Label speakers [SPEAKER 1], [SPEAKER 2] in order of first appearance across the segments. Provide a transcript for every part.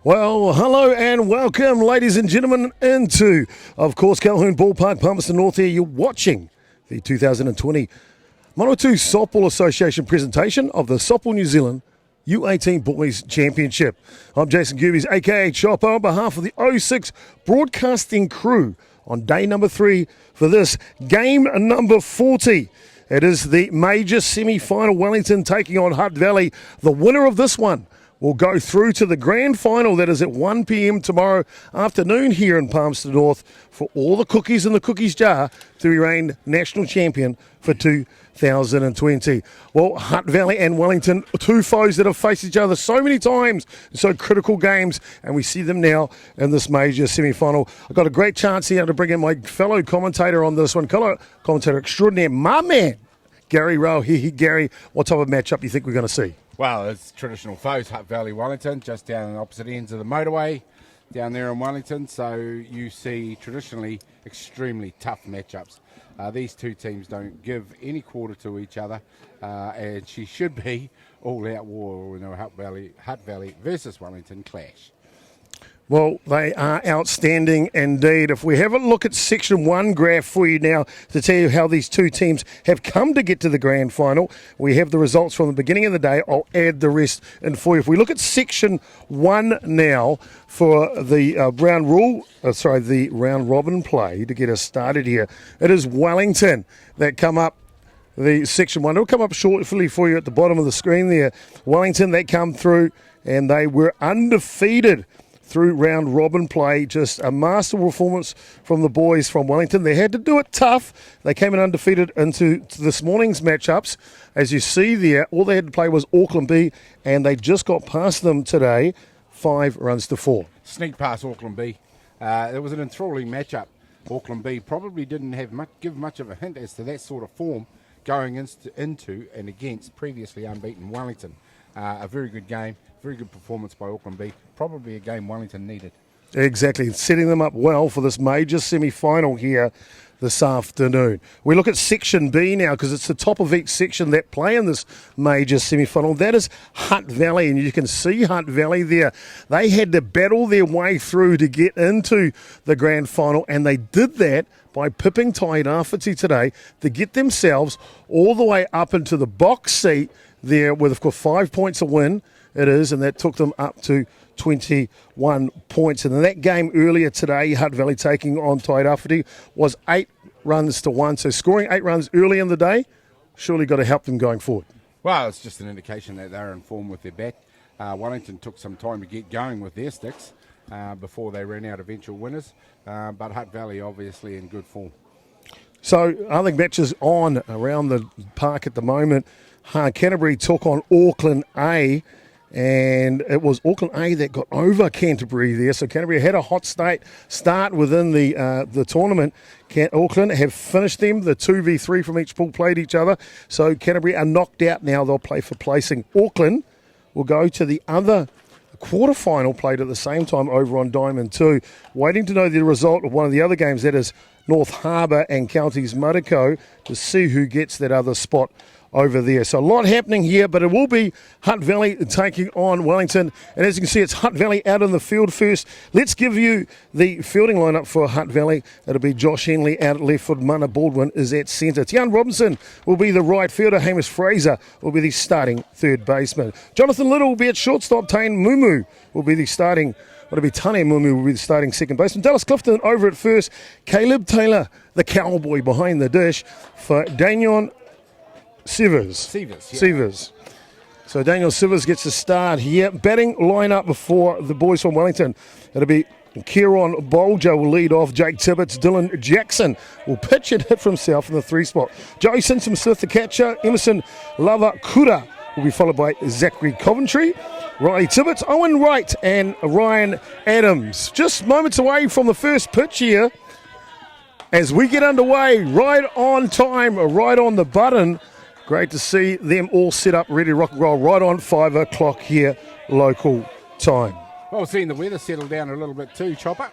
[SPEAKER 1] Well, hello and welcome, ladies and gentlemen, into, of course, Colquhoun Ballpark, Palmerston North here. You're watching the 2020 Mono2 Softball Association presentation of the Softball New Zealand U18 Boys Championship. I'm Jason Goobies, a.k.a. Chopper, on behalf of the 06 broadcasting crew on day number 3 for this game number 40. It is the major semi-final, Wellington taking on Hutt Valley. The winner of this one will go through to the grand final that is at 1 p.m. tomorrow afternoon here in Palmerston North for all the cookies in the cookies jar to be reign national champion for 2020. Well, Hutt Valley and Wellington, two foes that have faced each other so many times in so critical games, and we see them now in this major semi-final. I've got a great chance here to bring in my fellow commentator on this one, commentator extraordinaire, my man, Gary Rowe. Gary, what type of matchup do you think we're going to see?
[SPEAKER 2] Well, it's traditional foes, Hutt Valley, Wellington, just down on the opposite ends of the motorway, down there in Wellington. So you see traditionally extremely tough matchups. These two teams don't give any quarter to each other, and she should be all-out war in a Hutt Valley versus Wellington clash.
[SPEAKER 1] Well, they are outstanding indeed. If we have a look at Section 1 graph for you now to tell you how these two teams have come to get to the grand final, we have the results from the beginning of the day. I'll add the rest in for you. If we look at Section 1 now for the the round robin play to get us started here, it is Wellington that come up. The Section 1 will come up shortly for you at the bottom of the screen there. Wellington, they come through and they were undefeated through round robin play. Just a masterful performance from the boys from Wellington. They had to do it tough. They came in undefeated into this morning's matchups. As you see there, all they had to play was Auckland B, and they just got past them today, 5-4.
[SPEAKER 2] Sneak past Auckland B. It was an enthralling matchup. Auckland B probably didn't give much of a hint as to that sort of form going into and against previously unbeaten Wellington. A very good game. Very good performance by Auckland B. Probably a game Wellington needed. Exactly.
[SPEAKER 1] Setting them up well for this major semi-final here this afternoon. We look at Section B now because it's the top of each section that play in this major semi-final. That is Hutt Valley, and you can see Hutt Valley there. They had to battle their way through to get into the grand final, and they did that by pipping Tairāwhiti today to get themselves all the way up into the box seat there with, of course, 5 points a win. It is, and that took them up to 21 points. And in that game earlier today, Hutt Valley taking on Tairāwhiti was 8-1. So scoring 8 runs early in the day surely got to help them going forward.
[SPEAKER 2] Well, it's just an indication that they're in form with their bat. Wellington took some time to get going with their sticks before they ran out eventual winners. But Hutt Valley obviously in good form.
[SPEAKER 1] So other matches on around the park at the moment. Canterbury took on Auckland A, and it was Auckland A that got over Canterbury there. So Canterbury had a hot start within the tournament. Auckland have finished them. The 2v3 from each pool played each other. So Canterbury are knocked out now. They'll play for placing. Auckland will go to the other quarterfinal played at the same time over on Diamond 2. Waiting to know the result of one of the other games, that is North Harbour and Counties Mariko, to see who gets that other spot over there. So a lot happening here, but it will be Hutt Valley taking on Wellington. And as you can see, it's Hutt Valley out in the field first. Let's give you the fielding lineup for Hutt Valley. It'll be Josh Henley out at left foot. Mana Baldwin is at centre. Tian Robinson will be the right fielder. Hamish Fraser will be the starting third baseman. Jonathan Little will be at shortstop. Tane Mumu will be the starting Tane Mumu will be the starting second baseman. Dallas Clifton over at first. Caleb Taylor, the cowboy behind the dish, for Daniel Severs. So Daniel Severs gets a start here. Batting lineup for the boys from Wellington. It'll be Kieron Bolger will lead off. Jake Tibbetts, Dylan Jackson will pitch and hit for himself in the 3 spot. Joey Simpson-Smith, the catcher. Emerson Lava-Kura will be followed by Zachary Coventry, Riley Tibbetts, Owen Wright, and Ryan Adams. Just moments away from the first pitch here as we get underway. Right on time, right on the button. Great to see them all set up, ready to rock and roll right on 5 o'clock here, local time.
[SPEAKER 2] Well, seeing the weather settle down a little bit too, Chopper.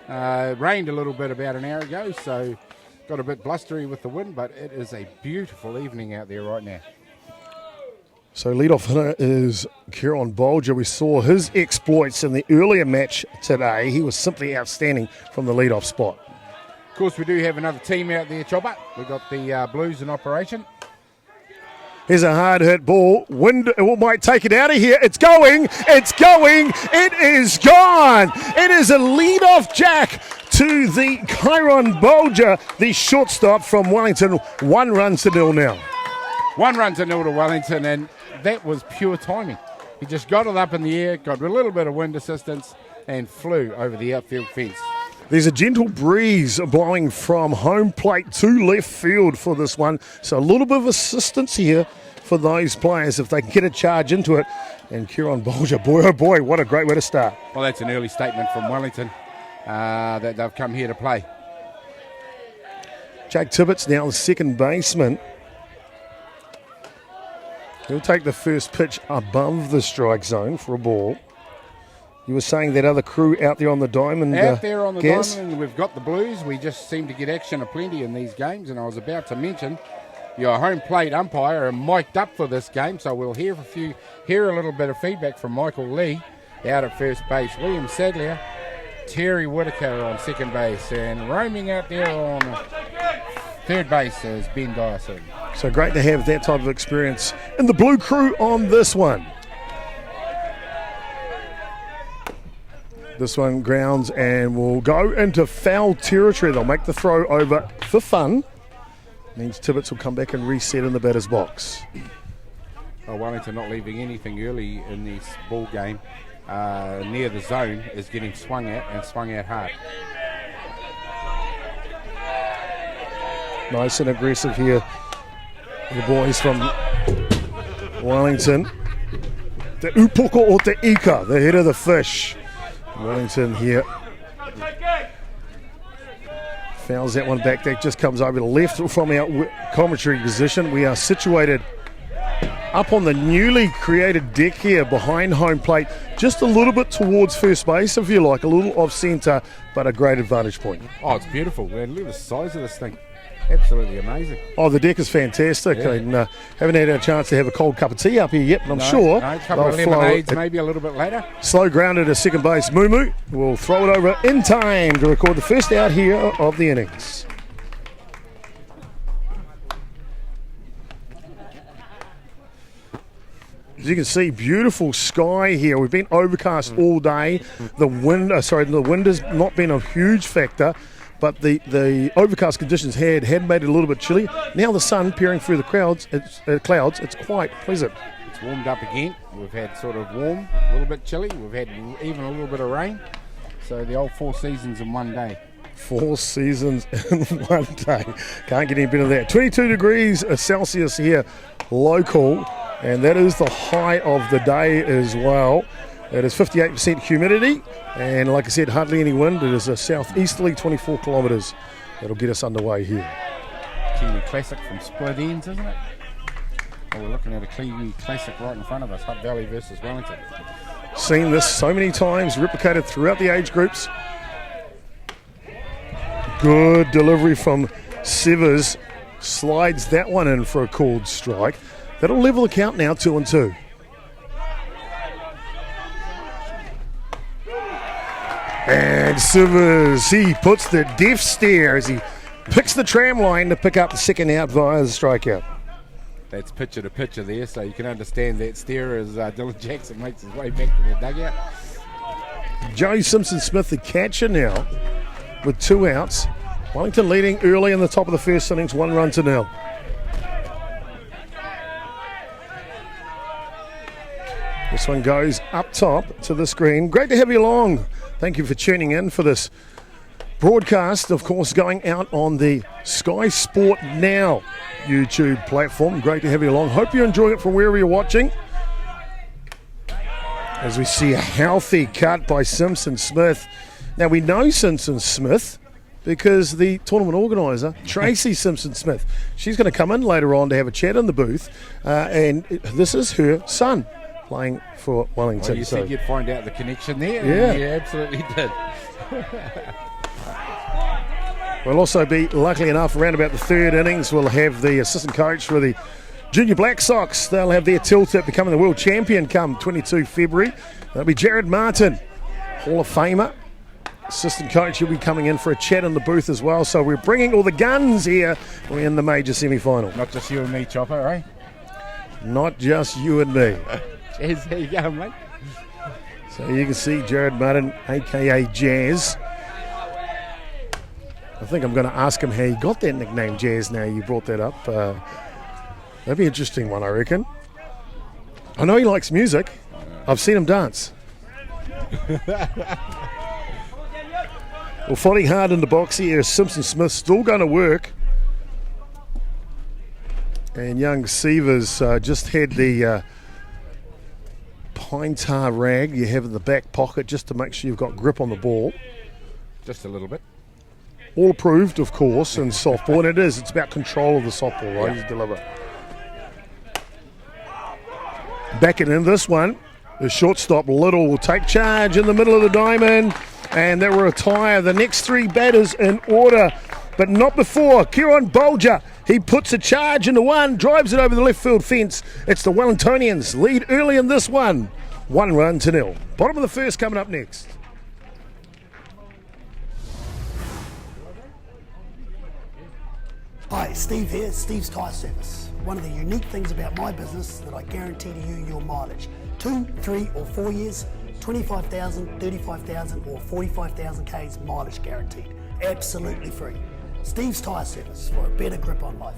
[SPEAKER 2] Rained a little bit about an hour ago, so got a bit blustery with the wind, but it is a beautiful evening out there right now.
[SPEAKER 1] So leadoff hitter is Kieran Bolger. We saw his exploits in the earlier match today. He was simply outstanding from the leadoff spot.
[SPEAKER 2] Of course, we do have another team out there, Chopper. We've got the Blues in operation.
[SPEAKER 1] Here's a hard hit ball. Wind might take it out of here. It's going. It's going. It is gone. It is a leadoff jack to the Kieran Bolger, the shortstop from Wellington. 1 run to 0 now.
[SPEAKER 2] 1 run to 0 to Wellington, and that was pure timing. He just got it up in the air, got a little bit of wind assistance, and flew over the outfield fence.
[SPEAKER 1] There's a gentle breeze blowing from home plate to left field for this one. So a little bit of assistance here for those players if they can get a charge into it. And Kieran Bolger, boy, oh boy, what a great way to start.
[SPEAKER 2] Well, that's an early statement from Wellington that they've come here to play.
[SPEAKER 1] Jake Tibbetts now the second baseman. He'll take the first pitch above the strike zone for a ball. You were saying that other crew out there on the diamond.
[SPEAKER 2] Out there on the
[SPEAKER 1] Gaz?
[SPEAKER 2] diamond, we've got the Blues. We just seem to get action aplenty in these games, and I was about to mention your home plate umpire are mic'd up for this game, so we'll hear a little bit of feedback from Michael Lee out at first base, William Sadlier, Terry Whitaker on second base, and roaming out there on third base is Ben Dyson.
[SPEAKER 1] So great to have that type of experience in the blue crew on this one. This one grounds and will go into foul territory. They'll make the throw over for fun. Means Tibbetts will come back and reset in the batter's box.
[SPEAKER 2] Oh, Wellington not leaving anything early in this ball game near the zone is getting swung at and swung at hard.
[SPEAKER 1] Nice and aggressive here. The boys from Wellington. The Upoko o te Ika, the head of the fish. Wellington here. Fouls that one back. That just comes over the left from our commentary position. We are situated up on the newly created deck here behind home plate, just a little bit towards first base, if you like, a little off centre, but a great advantage point.
[SPEAKER 2] Oh, it's beautiful, man. Look at the size of this thing. Absolutely amazing.
[SPEAKER 1] Oh, the deck is fantastic.
[SPEAKER 2] Yeah.
[SPEAKER 1] And haven't had a chance to have a cold cup of tea up here yet, but I'm sure
[SPEAKER 2] a couple of lemonades maybe a little bit later.
[SPEAKER 1] Slow grounded to second base. Mumu will throw it over in time to record the first out here of the innings. As you can see, beautiful sky here. We've been overcast all day. The wind has not been a huge factor, but the overcast conditions had made it a little bit chilly. Now the sun peering through the clouds, it's quite pleasant.
[SPEAKER 2] It's warmed up again. We've had sort of warm, a little bit chilly. We've had even a little bit of rain. So the old 4 seasons in one day.
[SPEAKER 1] 4 seasons in one day. Can't get any better than that. 22 degrees Celsius here, local. And that is the high of the day as well. It is 58% humidity, and like I said, hardly any wind. It is a southeasterly 24 kilometres. That'll get us underway here.
[SPEAKER 2] Kiwi Classic from Split Ends, isn't it? Oh, we're looking at a Kiwi Classic right in front of us, Hutt Valley versus Wellington.
[SPEAKER 1] Seen this so many times, replicated throughout the age groups. Good delivery from Severs. Slides that one in for a called strike. That'll level the count now, 2-2. And Severs, he puts the death stare as he picks the tram line to pick up the second out via the strikeout.
[SPEAKER 2] That's picture to picture there, so you can understand that stare as Dylan Jackson makes his way back to the dugout.
[SPEAKER 1] Joe Simpson-Smith, the catcher now, with 2 outs. Wellington leading early in the top of the first innings, 1 run to 0. This one goes up top to the screen. Great to have you along. Thank you for tuning in for this broadcast, of course, going out on the Sky Sport Now YouTube platform. Great to have you along. Hope you're enjoying it from wherever you're watching. As we see a healthy cut by Simpson-Smith. Now, we know Simpson-Smith because the tournament organiser, Tracy Simpson-Smith, she's going to come in later on to have a chat in the booth, and this is her son playing for Wellington.
[SPEAKER 2] Well, you said you'd find out the connection there.
[SPEAKER 1] Yeah.
[SPEAKER 2] You absolutely did.
[SPEAKER 1] We'll also be, luckily enough, around about the third innings, we'll have the assistant coach for the Junior Black Sox, they'll have their tilt at becoming the world champion come 22 February. That'll be Jared Martin, Hall of Famer. Assistant coach, he'll be coming in for a chat in the booth as well. So we're bringing all the guns here. We're in the major semi-final.
[SPEAKER 2] Not just you and me, Chopper, eh?
[SPEAKER 1] Not just you and me.
[SPEAKER 2] Cheers, there you go, mate.
[SPEAKER 1] So you can see Jared Martin, a.k.a. Jazz. I think I'm going to ask him how he got that nickname, Jazz, now you brought that up. That'd be an interesting one, I reckon. I know he likes music. I've seen him dance. Well, fighting hard in the box here, Simpson Smith still going to work. And young Sievers just had the pine tar rag you have in the back pocket just to make sure you've got grip on the ball.
[SPEAKER 2] Just a little bit.
[SPEAKER 1] All approved, of course, in softball, and it is. It's about control of the softball, right?
[SPEAKER 2] Yeah.
[SPEAKER 1] You deliver. Back in this one, the shortstop Little will take charge in the middle of the diamond, and that will retire the next three batters in order, but not before. Kieran Bolger, he puts a charge into one, drives it over the left field fence. It's the Wellingtonians lead early in this one, 1-0. Bottom of the first coming up next.
[SPEAKER 3] Hi, Steve here, Steve's Tyre Service. One of the unique things about my business is that I guarantee to you your mileage. 2, 3 or 4 years, 25,000, 35,000 or 45,000 Ks mileage guaranteed. Absolutely free. Steve's Tyre Service for a better grip on life.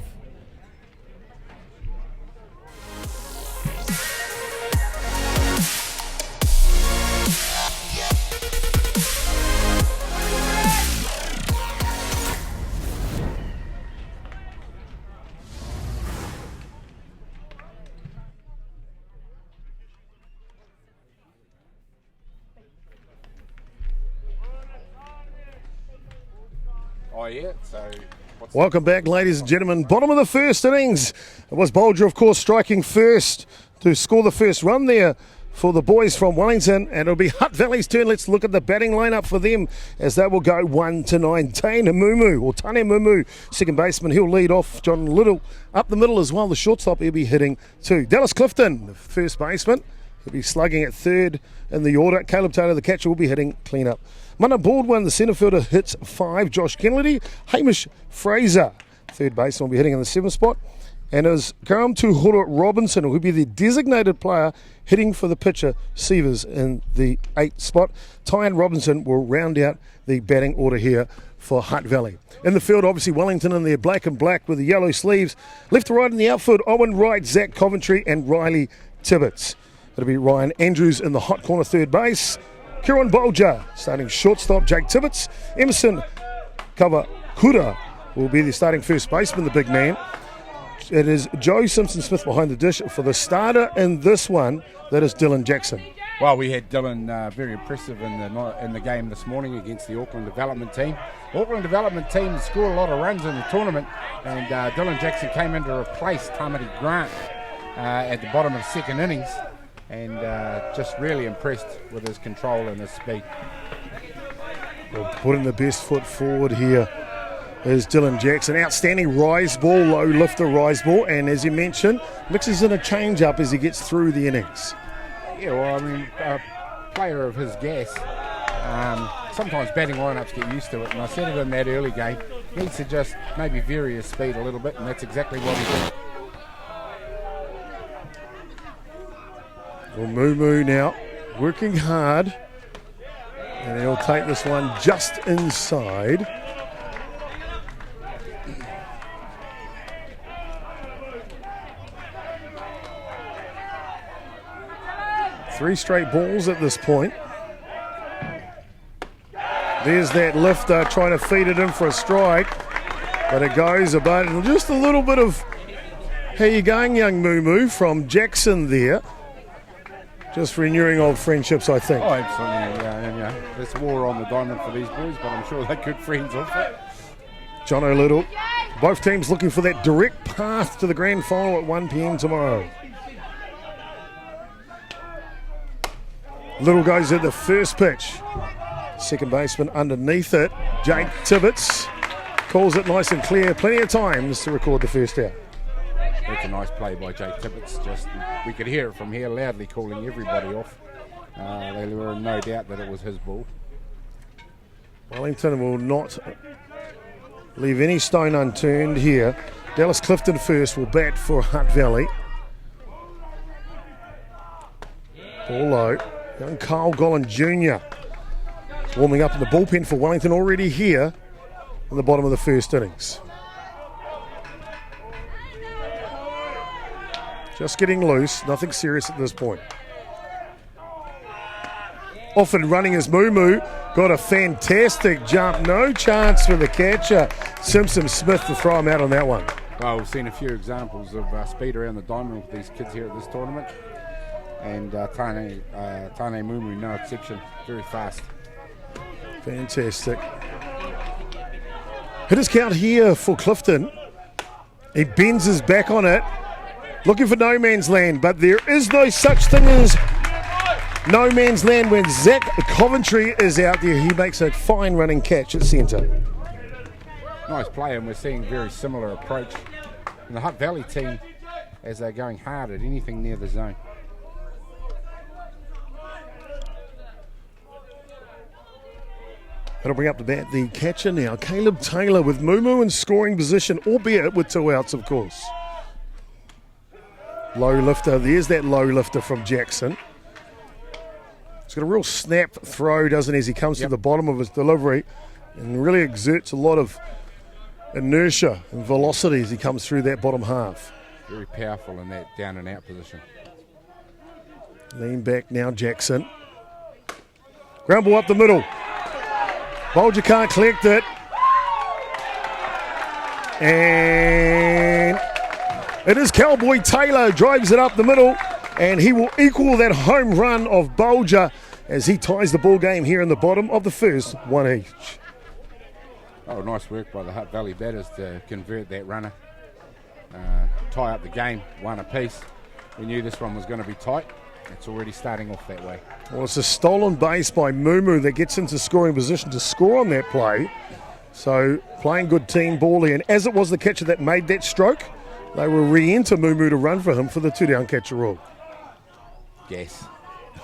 [SPEAKER 2] Oh, yeah, so...
[SPEAKER 1] Welcome back, ladies and gentlemen. Bottom of the first innings. It was Bolger, of course, striking first to score the first run there for the boys from Wellington, and it'll be Hutt Valley's turn. Let's look at the batting lineup for them as they will go 1-9. Tane Mumu, second baseman, he'll lead off. John Little up the middle as well. The shortstop, he'll be hitting 2. Dallas Clifton, the first baseman, he'll be slugging at 3rd in the order. Caleb Taylor, the catcher, will be hitting clean-up. Munna Baldwin, the centre fielder, hits 5. Josh Kennedy, Hamish Fraser, third baseman, will be hitting in the 7th spot. And as Karam Tuhura Robinson, who will be the designated player, hitting for the pitcher, Sievers, in the 8th spot. Tyan Robinson will round out the batting order here for Hutt Valley. In the field, obviously, Wellington in their black and black with the yellow sleeves. Left to right in the outfield, Owen Wright, Zach Coventry and Riley Tibbetts. It'll be Ryan Andrews in the hot corner, third base. Kieran Bolger starting shortstop, Jake Tibbetts. Emerson Kawakura will be the starting first baseman, the big man. It is Joe Simpson-Smith behind the dish for the starter in this one. That is Dylan Jackson.
[SPEAKER 2] Well, we had Dylan very impressive in the game this morning against the Auckland Development team. Auckland Development team scored a lot of runs in the tournament, and Dylan Jackson came in to replace Tamati Grant at the bottom of the second innings, and just really impressed with his control and his speed.
[SPEAKER 1] Well, putting the best foot forward here is Dylan Jackson. Outstanding rise ball, low lifter rise ball, and as you mentioned, mixes in a change up as he gets through the innings.
[SPEAKER 2] Yeah, well, I mean, a player of his gas, sometimes batting lineups get used to it, and I said it in that early game, needs to just maybe vary his speed a little bit, and that's exactly what he did.
[SPEAKER 1] Well, Mumu now working hard, and he'll take this one just inside. Three straight balls at this point. There's that lifter trying to feed it in for a strike, but it goes about it. Just a little bit of how you going, young Mumu, from Jackson there. Just renewing old friendships, I think.
[SPEAKER 2] Oh, absolutely. Yeah. There's war on the diamond for these boys, but I'm sure they're good friends of it.
[SPEAKER 1] John O'Little. Both teams looking for that direct path to the grand final at 1 p.m. tomorrow. Little goes at the first pitch. Second baseman underneath it. Jake Tibbetts calls it nice and clear. Plenty of times to record the first out.
[SPEAKER 2] That's a nice play by Jake Tippett. Just we could hear it from here loudly calling everybody off. They were in no doubt that it was his ball.
[SPEAKER 1] Wellington will not leave any stone unturned here. Dallas Clifton first will bat for Hutt Valley. Ball low. Young Carl Gollan Jr. warming up in the bullpen for Wellington already here in the bottom of the first innings. Just getting loose, nothing serious at this point. Off and running is Moo. Got a fantastic jump. No chance for the catcher. Simpson Smith to throw him out on that one.
[SPEAKER 2] Well, we've seen a few examples of speed around the diamond with these kids here at this tournament. And Tane Moo, no exception. Very fast.
[SPEAKER 1] Fantastic. Hitters count here for Clifton. He bends his back on it. Looking for no man's land, but there is no such thing as no man's land when Zach Coventry is out there. He makes a fine running catch at centre.
[SPEAKER 2] Nice play, and we're seeing very similar approach in the Hutt Valley team as they're going hard at anything near the zone.
[SPEAKER 1] That'll bring up to bat the catcher now, Caleb Taylor, with Moo in scoring position, albeit with 2 outs, of course. Low lifter, there's that low lifter from Jackson. He's got a real snap throw, doesn't he, as he comes to the bottom of his delivery and really exerts a lot of inertia and velocity as he comes through that bottom half.
[SPEAKER 2] Very powerful in that down and out position.
[SPEAKER 1] Lean back now, Jackson. Ground ball up the middle. Bolger can't collect it. And it is Cowboy Taylor, drives it up the middle, and he will equal that home run of Bolger as he ties the ball game here in the bottom of the first, 1 each.
[SPEAKER 2] Oh, nice work by the Hutt Valley batters to convert that runner. Tie up the game, 1 apiece. We knew this one was going to be tight. It's already starting off that way. Well,
[SPEAKER 1] it's a stolen base by Moo that gets into scoring position to score on that play. So playing good team ball here. And as it was the catcher that made that stroke, they will re-enter Moo to run for him for the 2-down catcher rule.
[SPEAKER 2] Yes.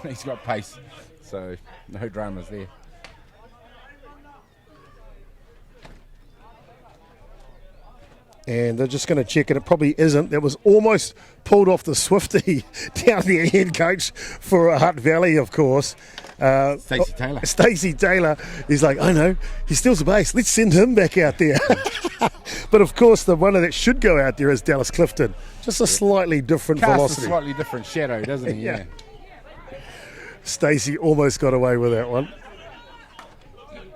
[SPEAKER 2] He's got pace, so no dramas there.
[SPEAKER 1] And they're just going to check it. It probably isn't. That was almost pulled off the Swifty down the head coach for Hutt Valley, of course.
[SPEAKER 2] Stacey Taylor.
[SPEAKER 1] Stacey Taylor. He's like, I know, he steals the base. Let's send him back out there. But, of course, the one that should go out there is Dallas Clifton. Just a slightly different velocity.
[SPEAKER 2] A slightly different shadow, doesn't he? Yeah.
[SPEAKER 1] Stacey almost got away with that one.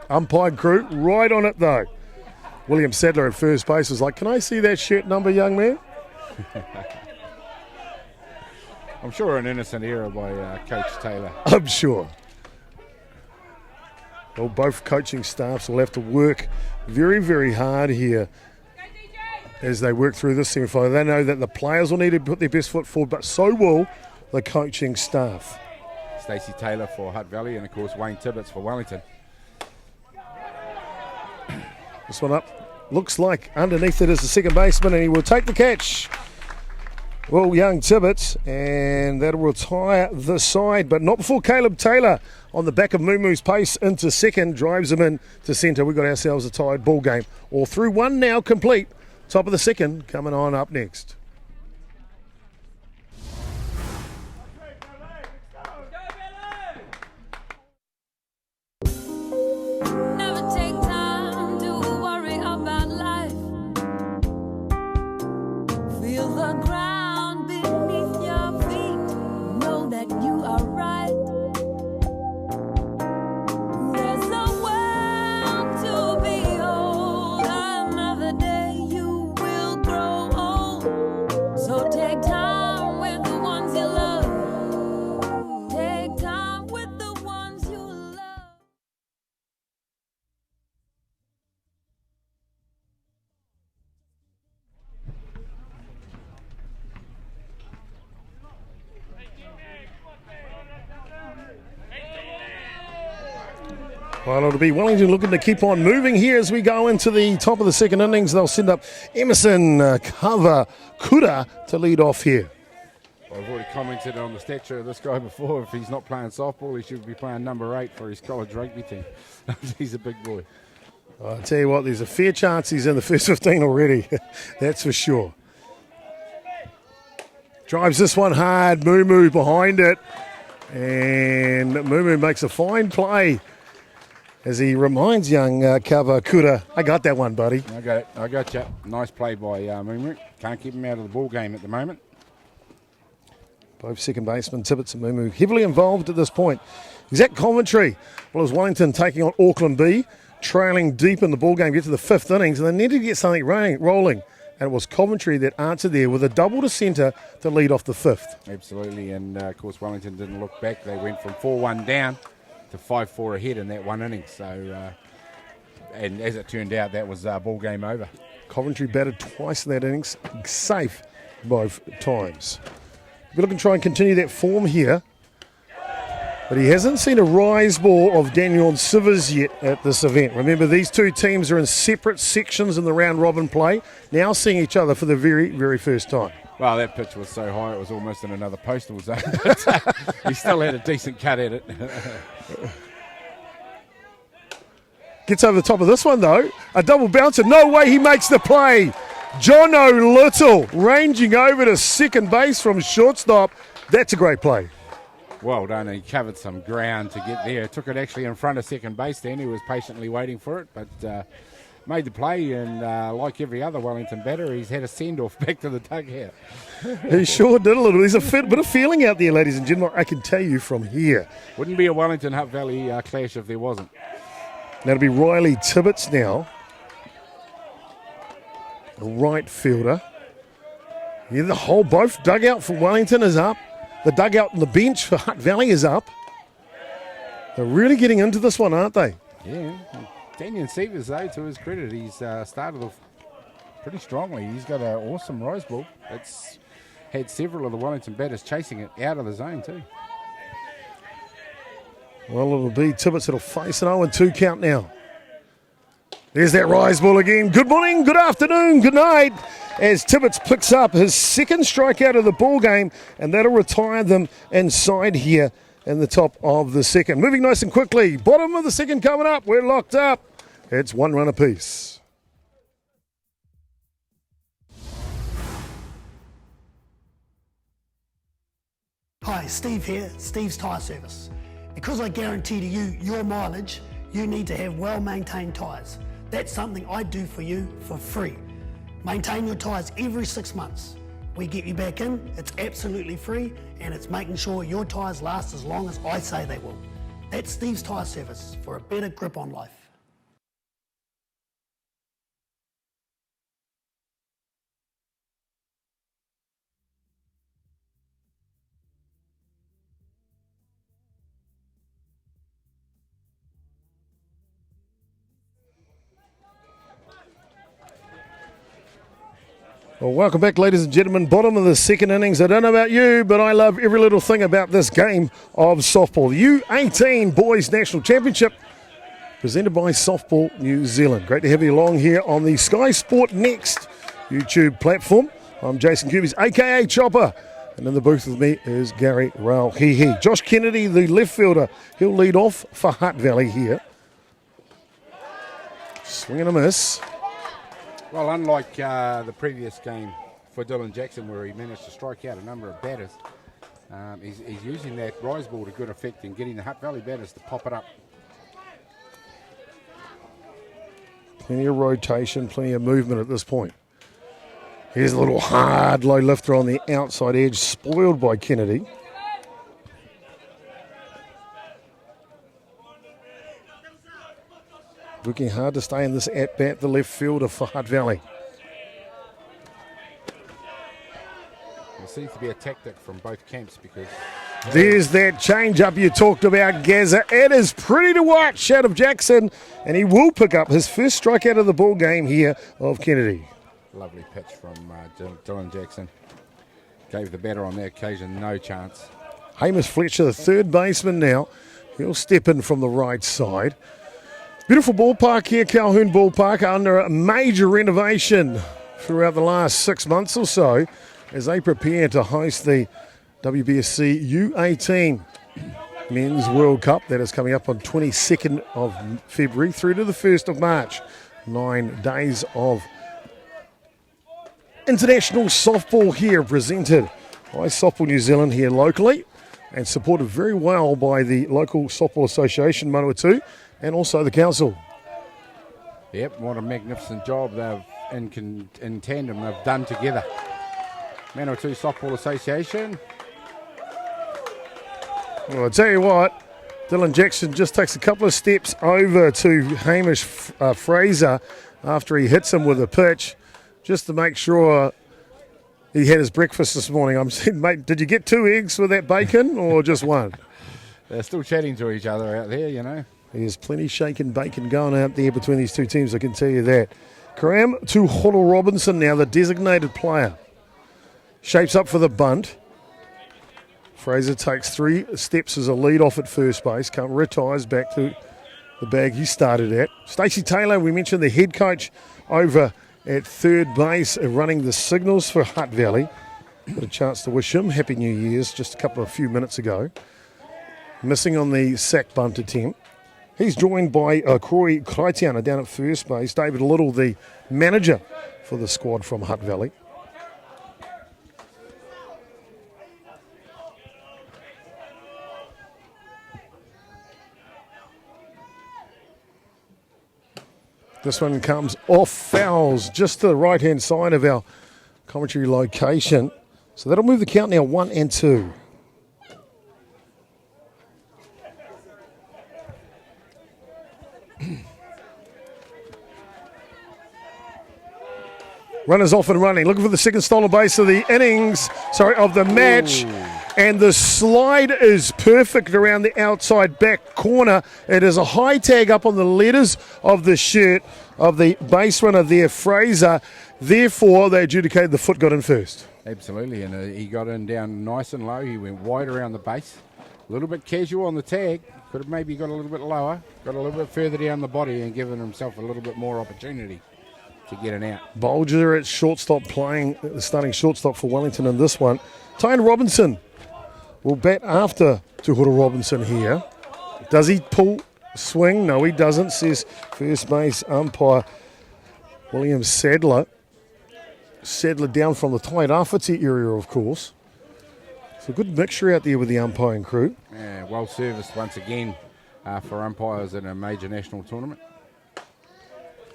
[SPEAKER 1] Umpire crew right on it, though. William Sadler at first base was like, can I see that shirt number, young man?
[SPEAKER 2] I'm sure an innocent error by Coach Taylor.
[SPEAKER 1] I'm sure. Well, both coaching staffs will have to work very, very hard here as they work through this semi-final. They know that the players will need to put their best foot forward, but so will the coaching staff.
[SPEAKER 2] Stacey Taylor for Hutt Valley and, of course, Wayne Tibbetts for Wellington.
[SPEAKER 1] This one up. Looks like underneath it is the second baseman, and he will take the catch. Well, young Tibbetts, and that will retire the side, but not before Caleb Taylor on the back of Moo's pace into second, drives him in to centre. We've got ourselves a tied ball game. All through one now complete. Top of the second coming on up next. Well, it'll be Wellington looking to keep on moving here as we go into the top of the second innings. They'll send up Emerson Kura to lead off here.
[SPEAKER 2] Well, I've already commented on the stature of this guy before. If he's not playing softball, he should be playing number 8 for his college rugby team. He's a big boy.
[SPEAKER 1] I'll tell you what, there's a fair chance he's in the first 15 already. That's for sure. Drives this one hard. Mumu behind it. And Mumu makes a fine play as he reminds young Kawakura, I got that one, buddy.
[SPEAKER 2] I got it. I got you. Nice play by Mumu. Can't keep him out of the ball game at the moment.
[SPEAKER 1] Both second basemen, Tibbetts and Mumu, heavily involved at this point. Exact commentary. Well, it was Wellington taking on Auckland B, trailing deep in the ball game, get to the 5th innings, and they needed to get something rolling. And it was Coventry that answered there with a double to centre to lead off the 5th.
[SPEAKER 2] Absolutely, and of course Wellington didn't look back. They went from 4-1 down to 5-4 ahead in that one inning. So, and as it turned out, that was ball game over.
[SPEAKER 1] Coventry batted twice in that innings, safe both times. We're looking to try and continue that form here. But he hasn't seen a rise ball of Daniel Sivers yet at this event. Remember, these two teams are in separate sections in the round-robin play, now seeing each other for the very, very first time.
[SPEAKER 2] Well, that pitch was so high it was almost in another postal zone, but he still had a decent cut at it.
[SPEAKER 1] Gets over the top of this one, though. A double bouncer. No way he makes the play. Jono Little ranging over to second base from shortstop. That's a great play.
[SPEAKER 2] Well done. He covered some ground to get there. Took it actually in front of second base then. He was patiently waiting for it, but made the play. And like every other Wellington batter, he's had a send-off back to the dugout.
[SPEAKER 1] He sure did a little. There's a bit of feeling out there, ladies and gentlemen. I can tell you from here.
[SPEAKER 2] Wouldn't be a Wellington Hutt Valley clash if there wasn't.
[SPEAKER 1] That'll be Riley Tibbetts now. A right fielder. Yeah, both dugout for Wellington is up. The dugout and the bench for Hutt Valley is up. They're really getting into this one, aren't they?
[SPEAKER 2] Yeah. Daniel Severs, though, to his credit, he's started off pretty strongly. He's got an awesome rise ball. It's had several of the Wellington batters chasing it out of the zone, too.
[SPEAKER 1] Well, it'll be Tibbetts that'll face an 0-2 count now. There's that rise ball again. Good morning, good afternoon, good night. As Tibbetts picks up his second strikeout of the ball game, and that'll retire them inside here in the top of the second. Moving nice and quickly. Bottom of the second coming up. We're locked up. It's 1 run apiece.
[SPEAKER 3] Hi, Steve here, Steve's Tyre Service. Because I guarantee to you your mileage, you need to have well-maintained tyres. That's something I do for you for free. Maintain your tyres every 6 months. We get you back in, it's absolutely free, and it's making sure your tyres last as long as I say they will. That's Steve's Tyre Service for a better grip on life.
[SPEAKER 1] Well, welcome back, ladies and gentlemen. Bottom of the second innings. I don't know about you, but I love every little thing about this game of softball. The U18 Boys National Championship, presented by Softball New Zealand. Great to have you along here on the Sky Sport Next YouTube platform. I'm Jason Cubies, a.k.a. Chopper. And in the booth with me is Gary Rauhihi. Josh Kennedy, the left fielder. He'll lead off for Hutt Valley here. Swing and a miss.
[SPEAKER 2] Well, unlike the previous game for Dylan Jackson, where he managed to strike out a number of batters, he's using that rise ball to good effect and getting the Hutt Valley batters to pop it up.
[SPEAKER 1] Plenty of rotation, plenty of movement at this point. Here's a little hard low lifter on the outside edge, spoiled by Kennedy. Working hard to stay in this at-bat, the left fielder for Hutt Valley.
[SPEAKER 2] There seems to be a tactic from both camps because...
[SPEAKER 1] There's that change-up you talked about, Gazza. It is pretty to watch out of Jackson, and he will pick up his first strikeout of the ball game here of Kennedy.
[SPEAKER 2] Lovely pitch from Dylan Jackson. Gave the batter on that occasion no chance.
[SPEAKER 1] Hamish Fletcher, the third baseman now. He'll step in from the right side. Beautiful ballpark here, Colquhoun Ballpark, under a major renovation throughout the last 6 months or so as they prepare to host the WBSC U18 Men's World Cup. That is coming up on 22nd of February through to the 1st of March. 9 days of international softball here, presented by Softball New Zealand here locally and supported very well by the local Softball Association, Manawatu, and also the council.
[SPEAKER 2] Yep, what a magnificent job they've in tandem they've done together. Manawatu Softball Association.
[SPEAKER 1] Well, I'll tell you what, Dylan Jackson just takes a couple of steps over to Hamish Fraser after he hits him with a pitch, just to make sure he had his breakfast this morning. I'm saying, mate, did you get 2 eggs with that bacon or just one?
[SPEAKER 2] They're still chatting to each other out there, you know.
[SPEAKER 1] There's plenty shaken bacon going out there between these two teams, I can tell you that. Cram to Hutt Robinson now, the designated player. Shapes up for the bunt. Fraser takes 3 steps as a lead off at first base. Retires back to the bag he started at. Stacey Taylor, we mentioned the head coach over at third base, running the signals for Hutt Valley. Got a chance to wish him Happy New Year's just a few minutes ago. Missing on the sack bunt attempt. He's joined by Croy Kraitiana down at first base. David Little, the manager for the squad from Hutt Valley. This one comes off fouls just to the right-hand side of our commentary location. So that'll move the count now 1-2. Runners off and running, looking for the second stolen base of the of the match. Ooh. And the slide is perfect around the outside back corner. It is a high tag up on the letters of the shirt of the base runner there, Fraser. Therefore, they adjudicated the foot got in first.
[SPEAKER 2] Absolutely, and he got in down nice and low. He went wide around the base. A little bit casual on the tag. Could have maybe got a little bit lower, got a little bit further down the body and given himself a little bit more opportunity to get an out.
[SPEAKER 1] Bolger at shortstop, playing the starting shortstop for Wellington in this one. Tyan Robinson will bat after Tuhura Robinson here. Does he pull swing? No, he doesn't, says first base umpire William Sadler. Sadler down from the Tairāwhiti area, of course. So a good mixture out there with the umpiring crew.
[SPEAKER 2] Yeah, well serviced once again for umpires in a major national tournament.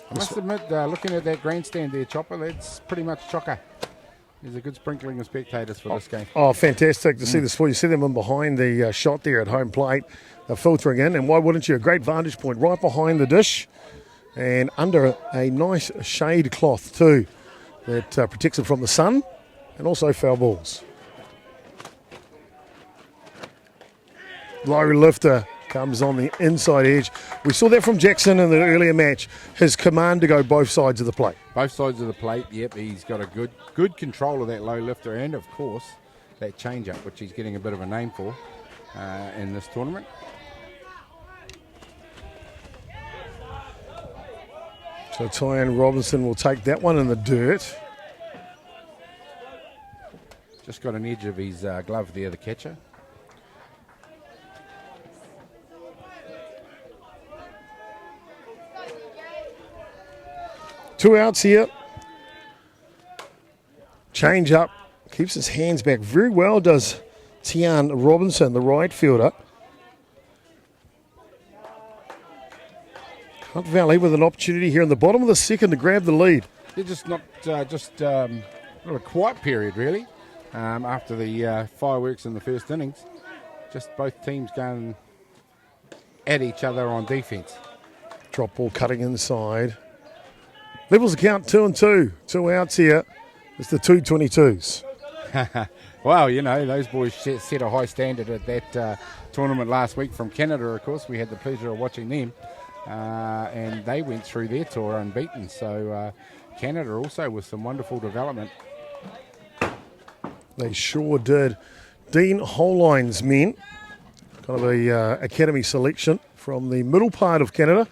[SPEAKER 2] I must admit, looking at that grandstand there, Chopper, that's pretty much chocker. There's a good sprinkling of spectators for this game. Oh,
[SPEAKER 1] fantastic to see the sport. You see them in behind the shot there at home plate. They're filtering in, and why wouldn't you? A great vantage point right behind the dish and under a nice shade cloth too that protects it from the sun and also foul balls. Low lifter comes on the inside edge. We saw that from Jackson in the earlier match. His command to go both sides of the plate.
[SPEAKER 2] Both sides of the plate, yep. He's got a good control of that low lifter and, of course, that change-up, which he's getting a bit of a name for in this tournament.
[SPEAKER 1] So Tyan Robinson will take that one in the dirt.
[SPEAKER 2] Just got an edge of his glove there, the catcher.
[SPEAKER 1] Two outs here. Change up. Keeps his hands back very well, does Tyan Robinson, the right fielder. Hutt Valley with an opportunity here in the bottom of the second to grab the lead.
[SPEAKER 2] They're just not a quiet period, really, after the fireworks in the first innings. Just both teams going at each other on defence.
[SPEAKER 1] Drop ball cutting inside. Levels the count 2-2. 2 outs here. It's the 2-22s.
[SPEAKER 2] Well, you know, those boys set a high standard at that tournament last week from Canada, of course. We had the pleasure of watching them. And they went through their tour unbeaten. So Canada also with some wonderful development.
[SPEAKER 1] They sure did. Dean Holline's men, kind of a academy selection from the middle part of Canada.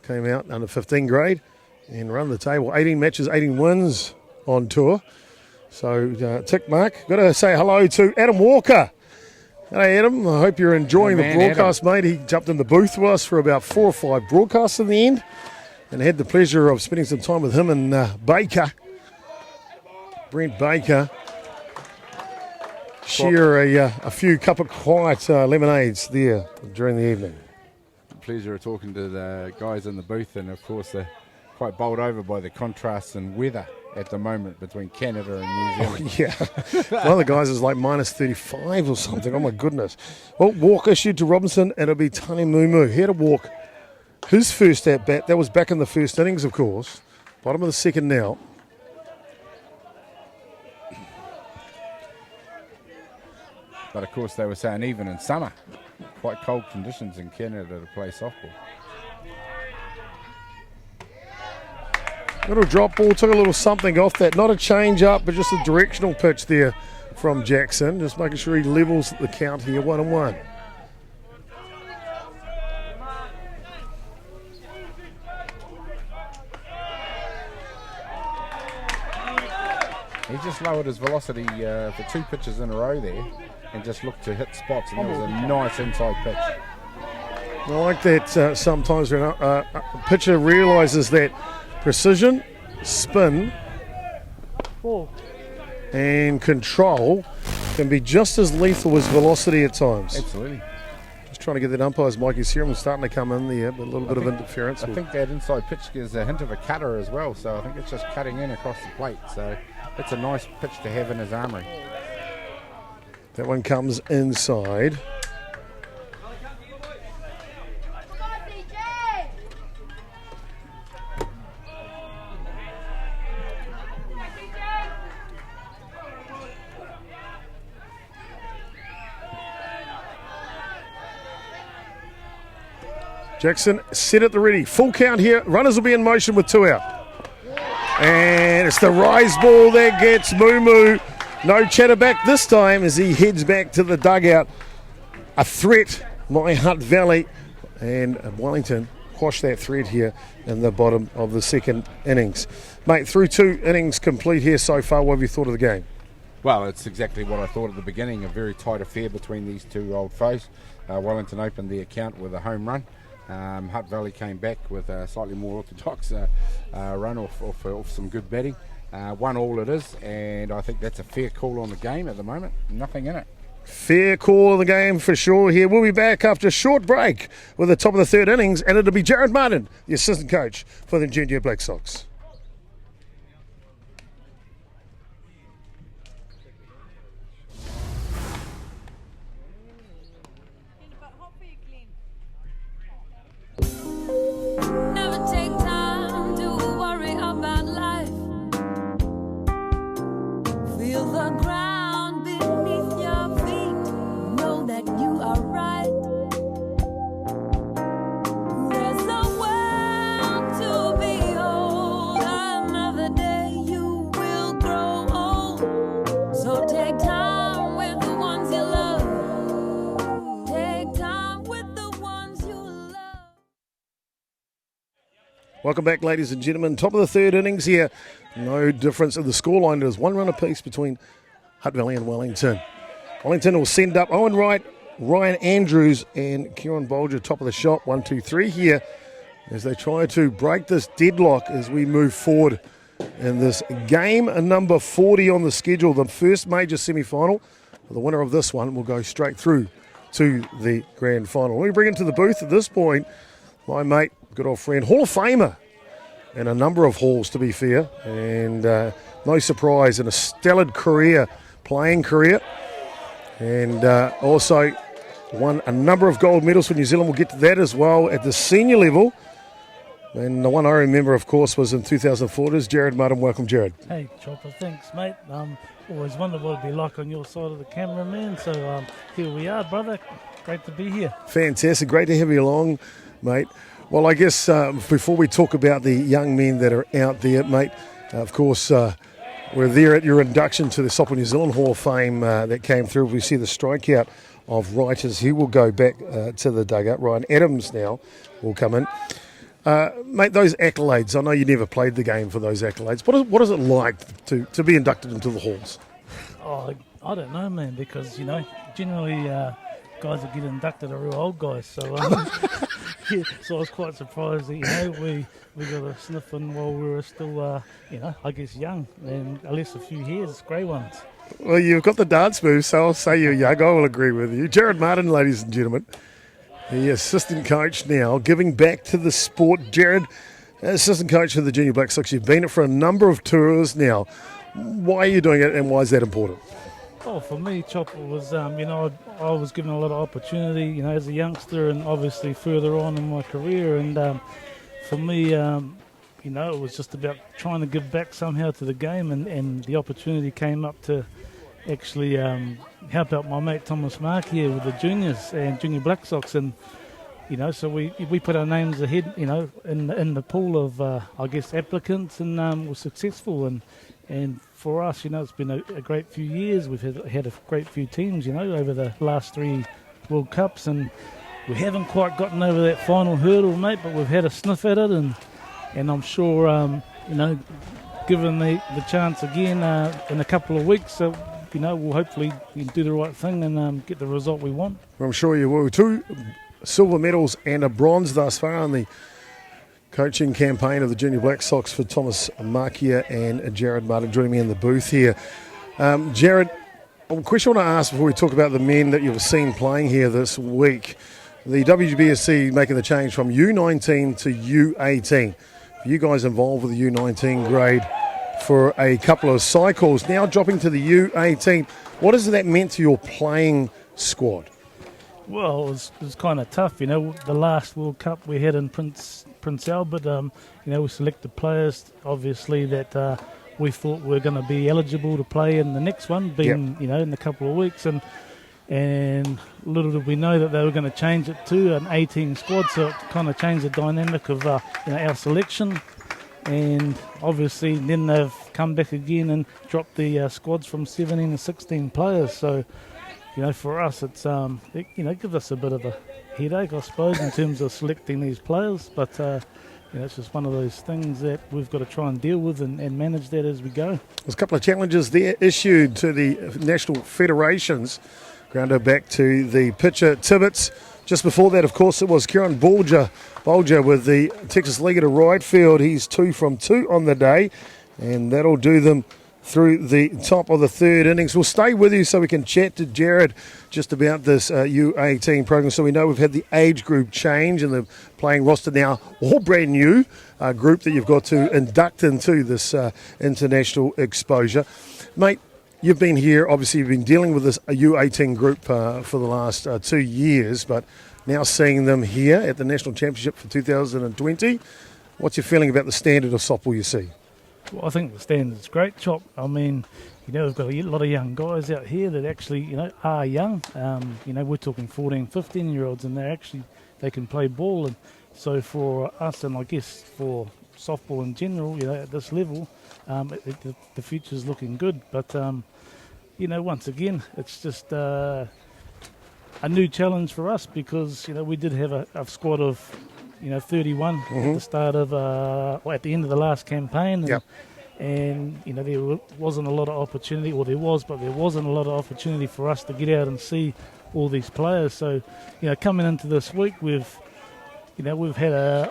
[SPEAKER 1] came out under 15 grade and run the table. 18 matches, 18 wins on tour. So, tick mark. Got to say hello to Adam Walker. Hey, Adam. I hope you're enjoying the broadcast, Adam. Mate. He jumped in the booth with us for about 4 or 5 broadcasts in the end and had the pleasure of spending some time with him and Baker. Brent Baker. Share a few cup of quiet lemonades there during the evening.
[SPEAKER 2] Pleasure of talking to the guys in the booth, and of course they're quite bowled over by the contrasts in weather at the moment between Canada and New Zealand.
[SPEAKER 1] Yeah. One of the guys is like minus 35 or something. Oh, my goodness. Well, walk issued to Robinson, and it'll be Tani Mumu. He had a walk. His first at bat, that was back in the first innings, of course. Bottom of the second now.
[SPEAKER 2] But, of course, they were saying even in summer, quite cold conditions in Canada to play softball.
[SPEAKER 1] Little drop ball, took a little something off that. Not a change up, but just a directional pitch there from Jackson. Just making sure he levels the count here, 1-1.
[SPEAKER 2] He just lowered his velocity for 2 pitches in a row there and just looked to hit spots, and that was a nice inside pitch.
[SPEAKER 1] I like that sometimes when a pitcher realises that precision, spin, and control can be just as lethal as velocity at times.
[SPEAKER 2] Absolutely.
[SPEAKER 1] Just trying to get that umpire's mic. You see him starting to come in there, but a little bit of interference.
[SPEAKER 2] I think that inside pitch gives a hint of a cutter as well, so I think it's just cutting in across the plate. So it's a nice pitch to have in his armoury.
[SPEAKER 1] That one comes inside. Jackson set at the ready. Full count here. Runners will be in motion with 2 out. And it's the rise ball that gets Mumu. No chatter back this time as he heads back to the dugout. A threat, my Hutt Valley. And Wellington quash that threat here in the bottom of the second innings. Mate, through 2 innings complete here so far, what have you thought of the game?
[SPEAKER 2] Well, it's exactly what I thought at the beginning. A very tight affair between these 2 old foes. Wellington opened the account with a home run. Hutt Valley came back with a slightly more orthodox run off some good batting. 1-1 it is, and I think that's a fair call on the game at the moment. Nothing in it.
[SPEAKER 1] Fair call of the game for sure here. We'll be back after a short break with the top of the 3rd innings, and it'll be Jared Martin, the assistant coach for the Junior Black Sox. Welcome back, ladies and gentlemen. Top of the 3rd innings here. No difference in the scoreline. There's 1 run apiece between Hutt Valley and Wellington. Wellington will send up Owen Wright, Ryan Andrews, and Kieran Bolger top of the shot. 1, 2, 3 here as they try to break this deadlock as we move forward in this game number 40 on the schedule. The first major semi-final. The winner of this one will go straight through to the grand final. We bring into the booth at this point my mate, good old friend, Hall of Famer, and a number of halls to be fair, and no surprise in a stellar playing career, and also won a number of gold medals for New Zealand. We'll get to that as well at the senior level. And the one I remember, of course, was in 2004. Is Jared Martin. Welcome, Jared.
[SPEAKER 4] Hey, Chopper. Thanks, mate. Always wonder what it'd be like on your side of the camera, man. So here we are, brother. Great to be here.
[SPEAKER 1] Fantastic. Great to have you along, mate. Well, I guess before we talk about the young men that are out there, mate, of course, we're there at your induction to the Softball New Zealand Hall of Fame that came through. We see the strikeout of Wright as he will go back to the dugout. Ryan Adams now will come in. Mate, those accolades, I know you never played the game for those accolades. What is it like to be inducted into the halls?
[SPEAKER 4] Oh, I don't know, man, because, generally guys that get inducted are real old guys. So, yeah, so I was quite surprised that, we got a sniff in while we were still, I guess young, and at least a few hairs, grey ones.
[SPEAKER 1] Well, you've got the dance moves, so I'll say you're young. I will agree with you. Jared Martin, ladies and gentlemen, the assistant coach now, giving back to the sport. Jared, assistant coach for the Junior Black Sox, you've been it for a number of tours now. Why are you doing it, and why is that important?
[SPEAKER 4] Oh, for me, Chopper was, I was given a lot of opportunity, as a youngster and obviously further on in my career. And for me, it was just about trying to give back somehow to the game. And the opportunity came up to actually help out my mate Thomas Mark here with the juniors and Junior Black Sox. And, so we put our names ahead, in the pool of, applicants, and were successful. And for us, it's been a great few years. We've had a great few teams, over the last 3 World Cups, and we haven't quite gotten over that final hurdle, mate, but we've had a sniff at it, and I'm sure, given the chance again in a couple of weeks, we'll hopefully do the right thing and get the result we want.
[SPEAKER 1] I'm sure you will. 2 silver medals and a bronze thus far in the coaching campaign of the Junior Black Sox for Thomas Markia and Jared Martin joining me in the booth here. Jared, a question I want to ask before we talk about the men that you've seen playing here this week. The WBSC making the change from U19 to U18. You guys involved with the U19 grade for a couple of cycles, now dropping to the U18. What has that meant to your playing squad?
[SPEAKER 4] Well, it was kind of tough, the last World Cup we had in Prince Albert, we selected players, obviously, that we thought were going to be eligible to play in the next one, being, in a couple of weeks. And little did we know that they were going to change it to an 18 squad, so it kind of changed the dynamic of our selection. And obviously then they've come back again and dropped the squads from 17 to 16 players. So, for us, it's it gives us a bit of a headache, I suppose, in terms of selecting these players. But it's just one of those things that we've got to try and deal with and manage that as we go.
[SPEAKER 1] There's a couple of challenges there issued to the national federations. Grounder back to the pitcher, Tibbetts. Just before that, of course, it was Kieran Bolger with the Texas League at a right field. He's 2 from 2 on the day, and that'll do them through the top of the third innings. We'll stay with you so we can chat to Jared just about this U18 program. So we know we've had the age group change and the playing roster now all brand new group that you've got to induct into this international exposure. Mate, you've been here, obviously you've been dealing with this U18 group for the last 2 years, but now seeing them here at the National Championship for 2020, what's your feeling about the standard of softball you see?
[SPEAKER 4] Well, I think the standard's great, Chop. I mean, we've got a lot of young guys out here that actually, are young. We're talking 14, 15-year-olds, and they can play ball. And so for us, and I guess for softball in general, at this level, the future's looking good. But, once again, it's just a new challenge for us because, we did have a squad of 31 at the start of, at the end of the last campaign. And there wasn't a lot of opportunity, or there was, but there wasn't a lot of opportunity for us to get out and see all these players. So, coming into this week, we've had,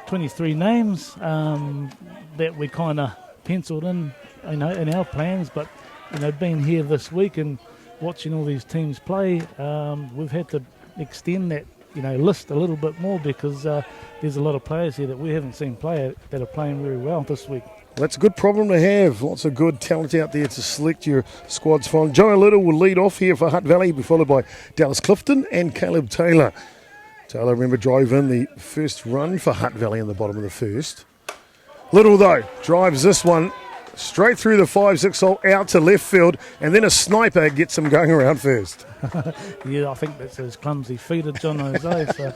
[SPEAKER 4] 23 names that we kind of penciled in, in our plans. But, being here this week and watching all these teams play, we've had to extend that list a little bit more because there's a lot of players here that we haven't seen play that are playing very well this week.
[SPEAKER 1] That's a good problem to have. Lots of good talent out there to select your squads from. Jono Little will lead off here for Hutt Valley, be followed by Dallas Clifton and Caleb Taylor. Taylor, remember, drove in the first run for Hutt Valley in the bottom of the first. Little, though, drives this one straight through the 5-6 hole out to left field, and then a sniper gets him going around first.
[SPEAKER 4] Yeah, I think that's his clumsy feet of John Jose. So.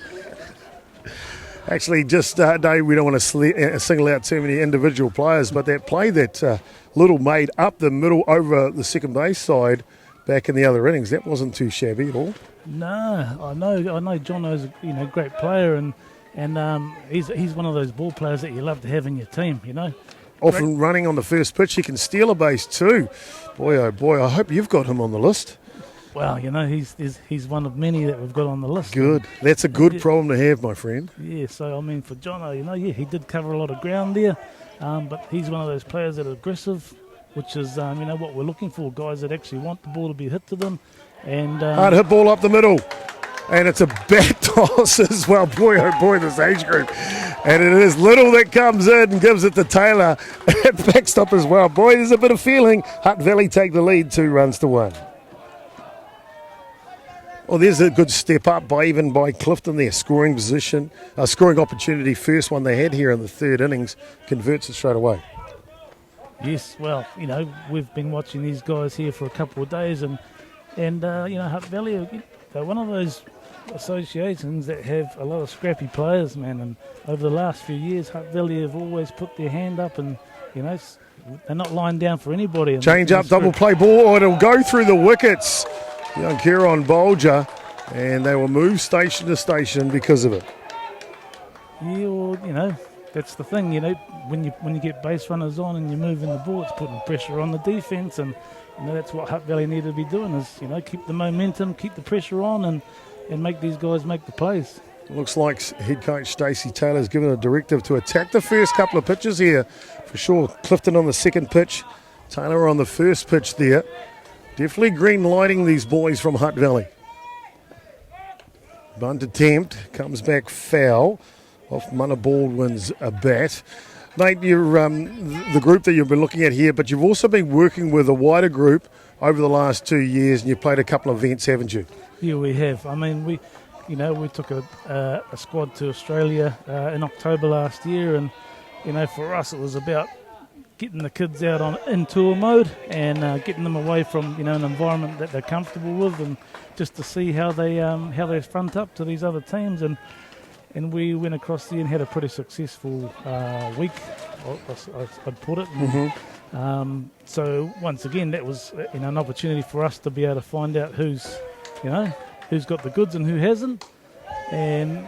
[SPEAKER 1] Actually, just no, we don't want to single out too many individual players, but that play that Little made up the middle over the second base side back in the other innings, that wasn't too shabby at all.
[SPEAKER 4] No, I know John is a great player, and And he's one of those ball players that you love to have in your team, you know.
[SPEAKER 1] Often running on the first pitch, he can steal a base too. Boy, oh boy, I hope you've got him on the list.
[SPEAKER 4] Well, you know, he's one of many that we've got on the list.
[SPEAKER 1] Good. That's a good problem to have, my friend.
[SPEAKER 4] Yeah, so, I mean, for Jono, you know, yeah, he did cover a lot of ground there, but he's one of those players that are aggressive, which is, you know, what we're looking for, guys that actually want the ball to be hit to them. And
[SPEAKER 1] hard hit ball up the middle. And it's a bad toss as well. Boy, oh boy, this age group. And it is Little that comes in and gives it to Taylor at backstop as well. Boy, there's a bit of feeling. Hutt Valley take the lead 2-1. Well, there's a good step up by Clifton there. Scoring position, scoring opportunity. First one they had here in the third innings. Converts it straight away.
[SPEAKER 4] Yes, well, you know, we've been watching these guys here for a couple of days. And you know, Hutt Valley, they're one of those associations that have a lot of scrappy players, man, and over the last few years Hutt Valley have always put their hand up, and you know, they're not lying down for anybody.
[SPEAKER 1] Change up, double play ball, or it'll go through the wickets. Young Kieran Bolger, and they will move station to station because of it.
[SPEAKER 4] Yeah, well, you know, that's the thing, you know, when you get base runners on and you're moving the ball, it's putting pressure on the defence, and you know, that's what Hutt Valley need to be doing, is, you know, keep the momentum, keep the pressure on, and make these guys make the plays.
[SPEAKER 1] Looks like head coach Stacey Taylor's given a directive to attack the first couple of pitches here. For sure, Clifton on the second pitch, Taylor on the first pitch there. Definitely green lighting these boys from Hutt Valley. Bunt attempt, comes back foul off Munna Baldwin's bat. Mate, you're the group that you've been looking at here, but you've also been working with a wider group over the last 2 years, and you've played a couple of events, haven't you?
[SPEAKER 4] Yeah, we have. I mean, we took a squad to Australia in October last year, and you know, for us it was about getting the kids out in tour mode and getting them away from, you know, an environment that they're comfortable with, and just to see how they front up to these other teams, and we went across there and had a pretty successful week, I'd put it. And, so once again, that was, you know, an opportunity for us to be able to find out who's got the goods and who hasn't. And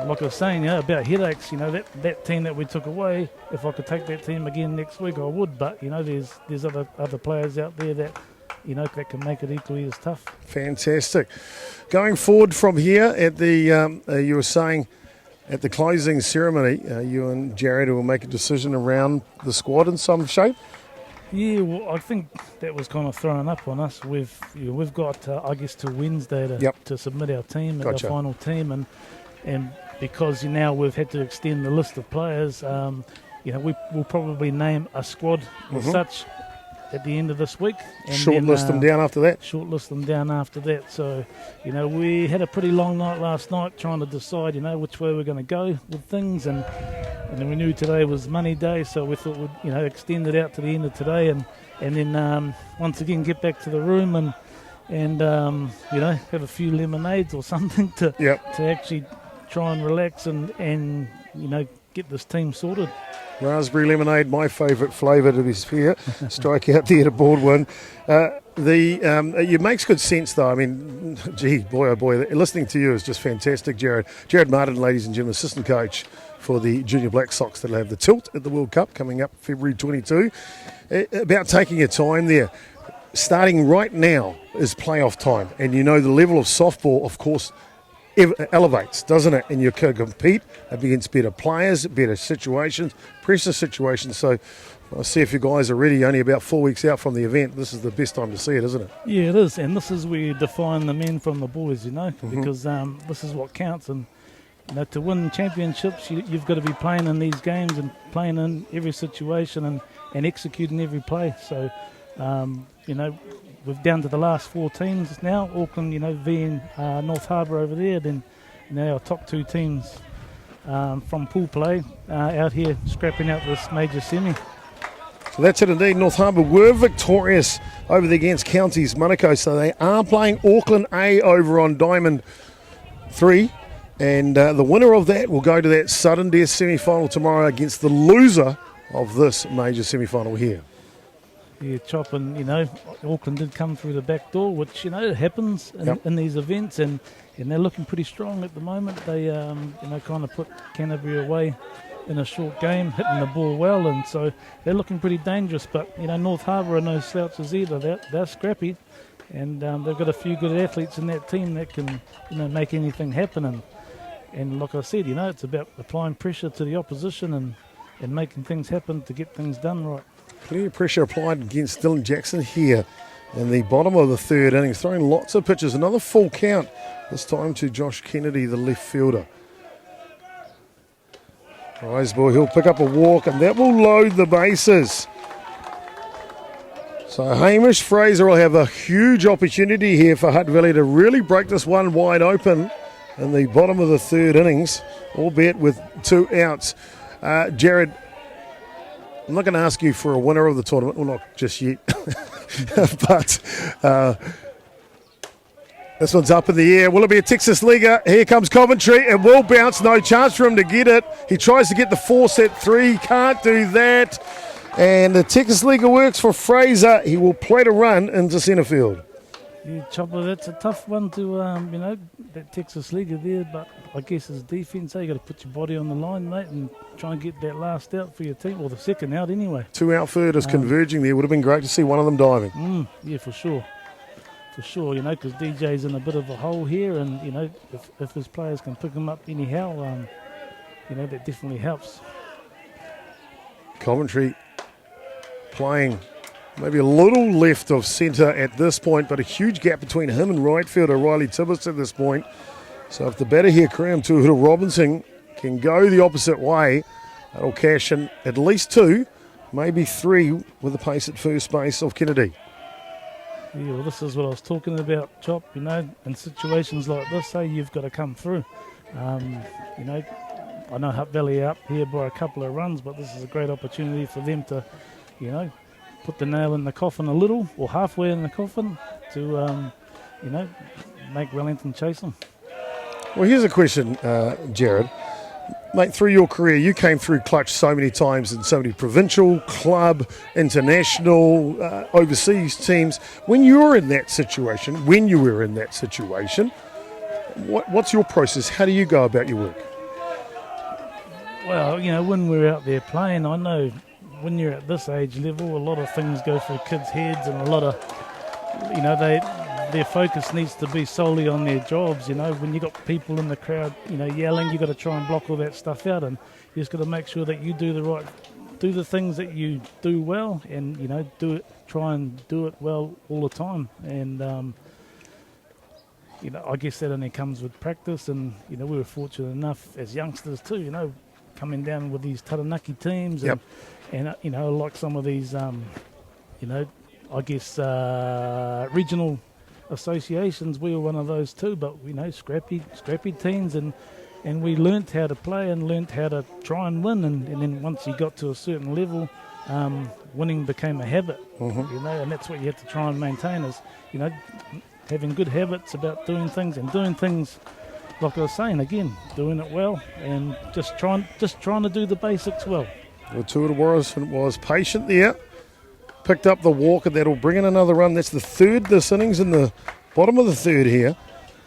[SPEAKER 4] like I was saying, you know, about headaches, you know, that team that we took away, if I could take that team again next week, I would. But, you know, there's other players out there that, you know, that can make it equally as tough.
[SPEAKER 1] Fantastic. Going forward from here at the, you were saying at the closing ceremony, you and Jared will make a decision around the squad in some shape?
[SPEAKER 4] Yeah, well, I think that was kind of thrown up on us. We've got, I guess, till Wednesday to submit our team, our final team, and because now we've had to extend the list of players, you know, we'll probably name a squad as such at the end of this week. And
[SPEAKER 1] shortlist them down after that.
[SPEAKER 4] Shortlist them down after that. So, you know, we had a pretty long night last night trying to decide, you know, which way we're going to go with things, and then we knew today was money day, so we thought we'd, you know, extend it out to the end of today, and then once again get back to the room and you know, have a few lemonades or something to actually try and relax and you know, get this team sorted.
[SPEAKER 1] Raspberry lemonade, my favourite flavour to be fair. Strike out there to Baldwin. It makes good sense though. I mean, gee, boy oh boy, listening to you is just fantastic, Jared. Jared Martin, ladies and gentlemen, assistant coach for the Junior Black Sox that'll have the tilt at the World Cup coming up February 22. About taking your time there. Starting right now is playoff time, and you know the level of softball, of course, elevates, doesn't it? And you can compete against better players, better situations, pressure situations. So I'll see if you guys are ready. Only about 4 weeks out from the event. This is the best time to see it, isn't it?
[SPEAKER 4] Yeah, it is. And this is where you define the men from the boys, you know, because this is what counts. And you know, to win championships, you've got to be playing in these games and playing in every situation and executing every play. So, you know, we're down to the last 4 teams now. Auckland, you know, v North Harbour over there. Then, you know, our top 2 teams from pool play out here scrapping out this major semi.
[SPEAKER 1] So that's it indeed. North Harbour were victorious over the against Counties Monaco. So they are playing Auckland A over on Diamond 3. And the winner of that will go to that sudden death semi-final tomorrow against the loser of this major semi-final here.
[SPEAKER 4] Yeah, Chop, and Auckland did come through the back door, which it happens in these events, and they're looking pretty strong at the moment. They kind of put Canterbury away in a short game, hitting the ball well, and so they're looking pretty dangerous. But North Harbour are no slouches either. They're scrappy, and they've got a few good athletes in that team that can make anything happen. And like I said, it's about applying pressure to the opposition and making things happen to get things done right.
[SPEAKER 1] Plenty of pressure applied against Dylan Jackson here in the bottom of the third innings, throwing lots of pitches. Another full count, this time to Josh Kennedy, the left fielder. Riseball, he'll pick up a walk, and that will load the bases. So Hamish Fraser will have a huge opportunity here for Hutt Valley to really break this one wide open in the bottom of the third innings, albeit with 2 outs. Jared, I'm not going to ask you for a winner of the tournament, well, not just yet, but this one's up in the air. Will it be a Texas Leaguer? Here comes Coventry. It will bounce. No chance for him to get it. He tries to get the force at 3. Can't do that. And the Texas Leaguer works for Fraser. He will plate a run into centre field.
[SPEAKER 4] Yeah, Chopper, that's a tough one to, that Texas Leaguer there, but I guess as defence, you got to put your body on the line, mate, and try and get that last out for your team, or the second out anyway.
[SPEAKER 1] 2 outfielders converging there. Would have been great to see one of them diving.
[SPEAKER 4] Yeah, for sure. For sure, because DJ's in a bit of a hole here, and, if his players can pick him up anyhow, that definitely helps.
[SPEAKER 1] Coventry playing maybe a little left of centre at this point, but a huge gap between him and right fielder Riley Tibbetts at this point. So if the batter here, Graham Tuahura Robinson, can go the opposite way, that'll cash in at least 2, maybe 3 with the pace at first base of Kennedy.
[SPEAKER 4] Yeah, well, this is what I was talking about, Chop. In situations like this, you've got to come through. I know Hutt Valley are up here by a couple of runs, but this is a great opportunity for them to, put the nail in the coffin a little, or halfway in the coffin, to, make Wellington chase them.
[SPEAKER 1] Well, here's a question, Jared. Mate, through your career, you came through clutch so many times in so many provincial, club, international, overseas teams. When you were in that situation, what's your process? How do you go about your work?
[SPEAKER 4] Well, when we're out there playing, I know when you're at this age level, a lot of things go through kids' heads, and a lot of, their focus needs to be solely on their jobs. When you got people in the crowd, yelling, you got to try and block all that stuff out, and you just got to make sure that you do the things that you do well, and try and do it well all the time. And I guess that only comes with practice, and we were fortunate enough as youngsters too, coming down with these Taranaki teams, and like some of these, I guess regional associations, we were one of those too, but scrappy teams, and we learnt how to play and learnt how to try and win, and then once you got to a certain level, winning became a habit, and that's what you have to try and maintain is, having good habits about doing things, like I was saying again, doing it well, and just trying to do the basics well.
[SPEAKER 1] Well, Tuahura Morrison was patient there. Picked up the walk, and that'll bring in another run. That's the third this innings in the bottom of the third here.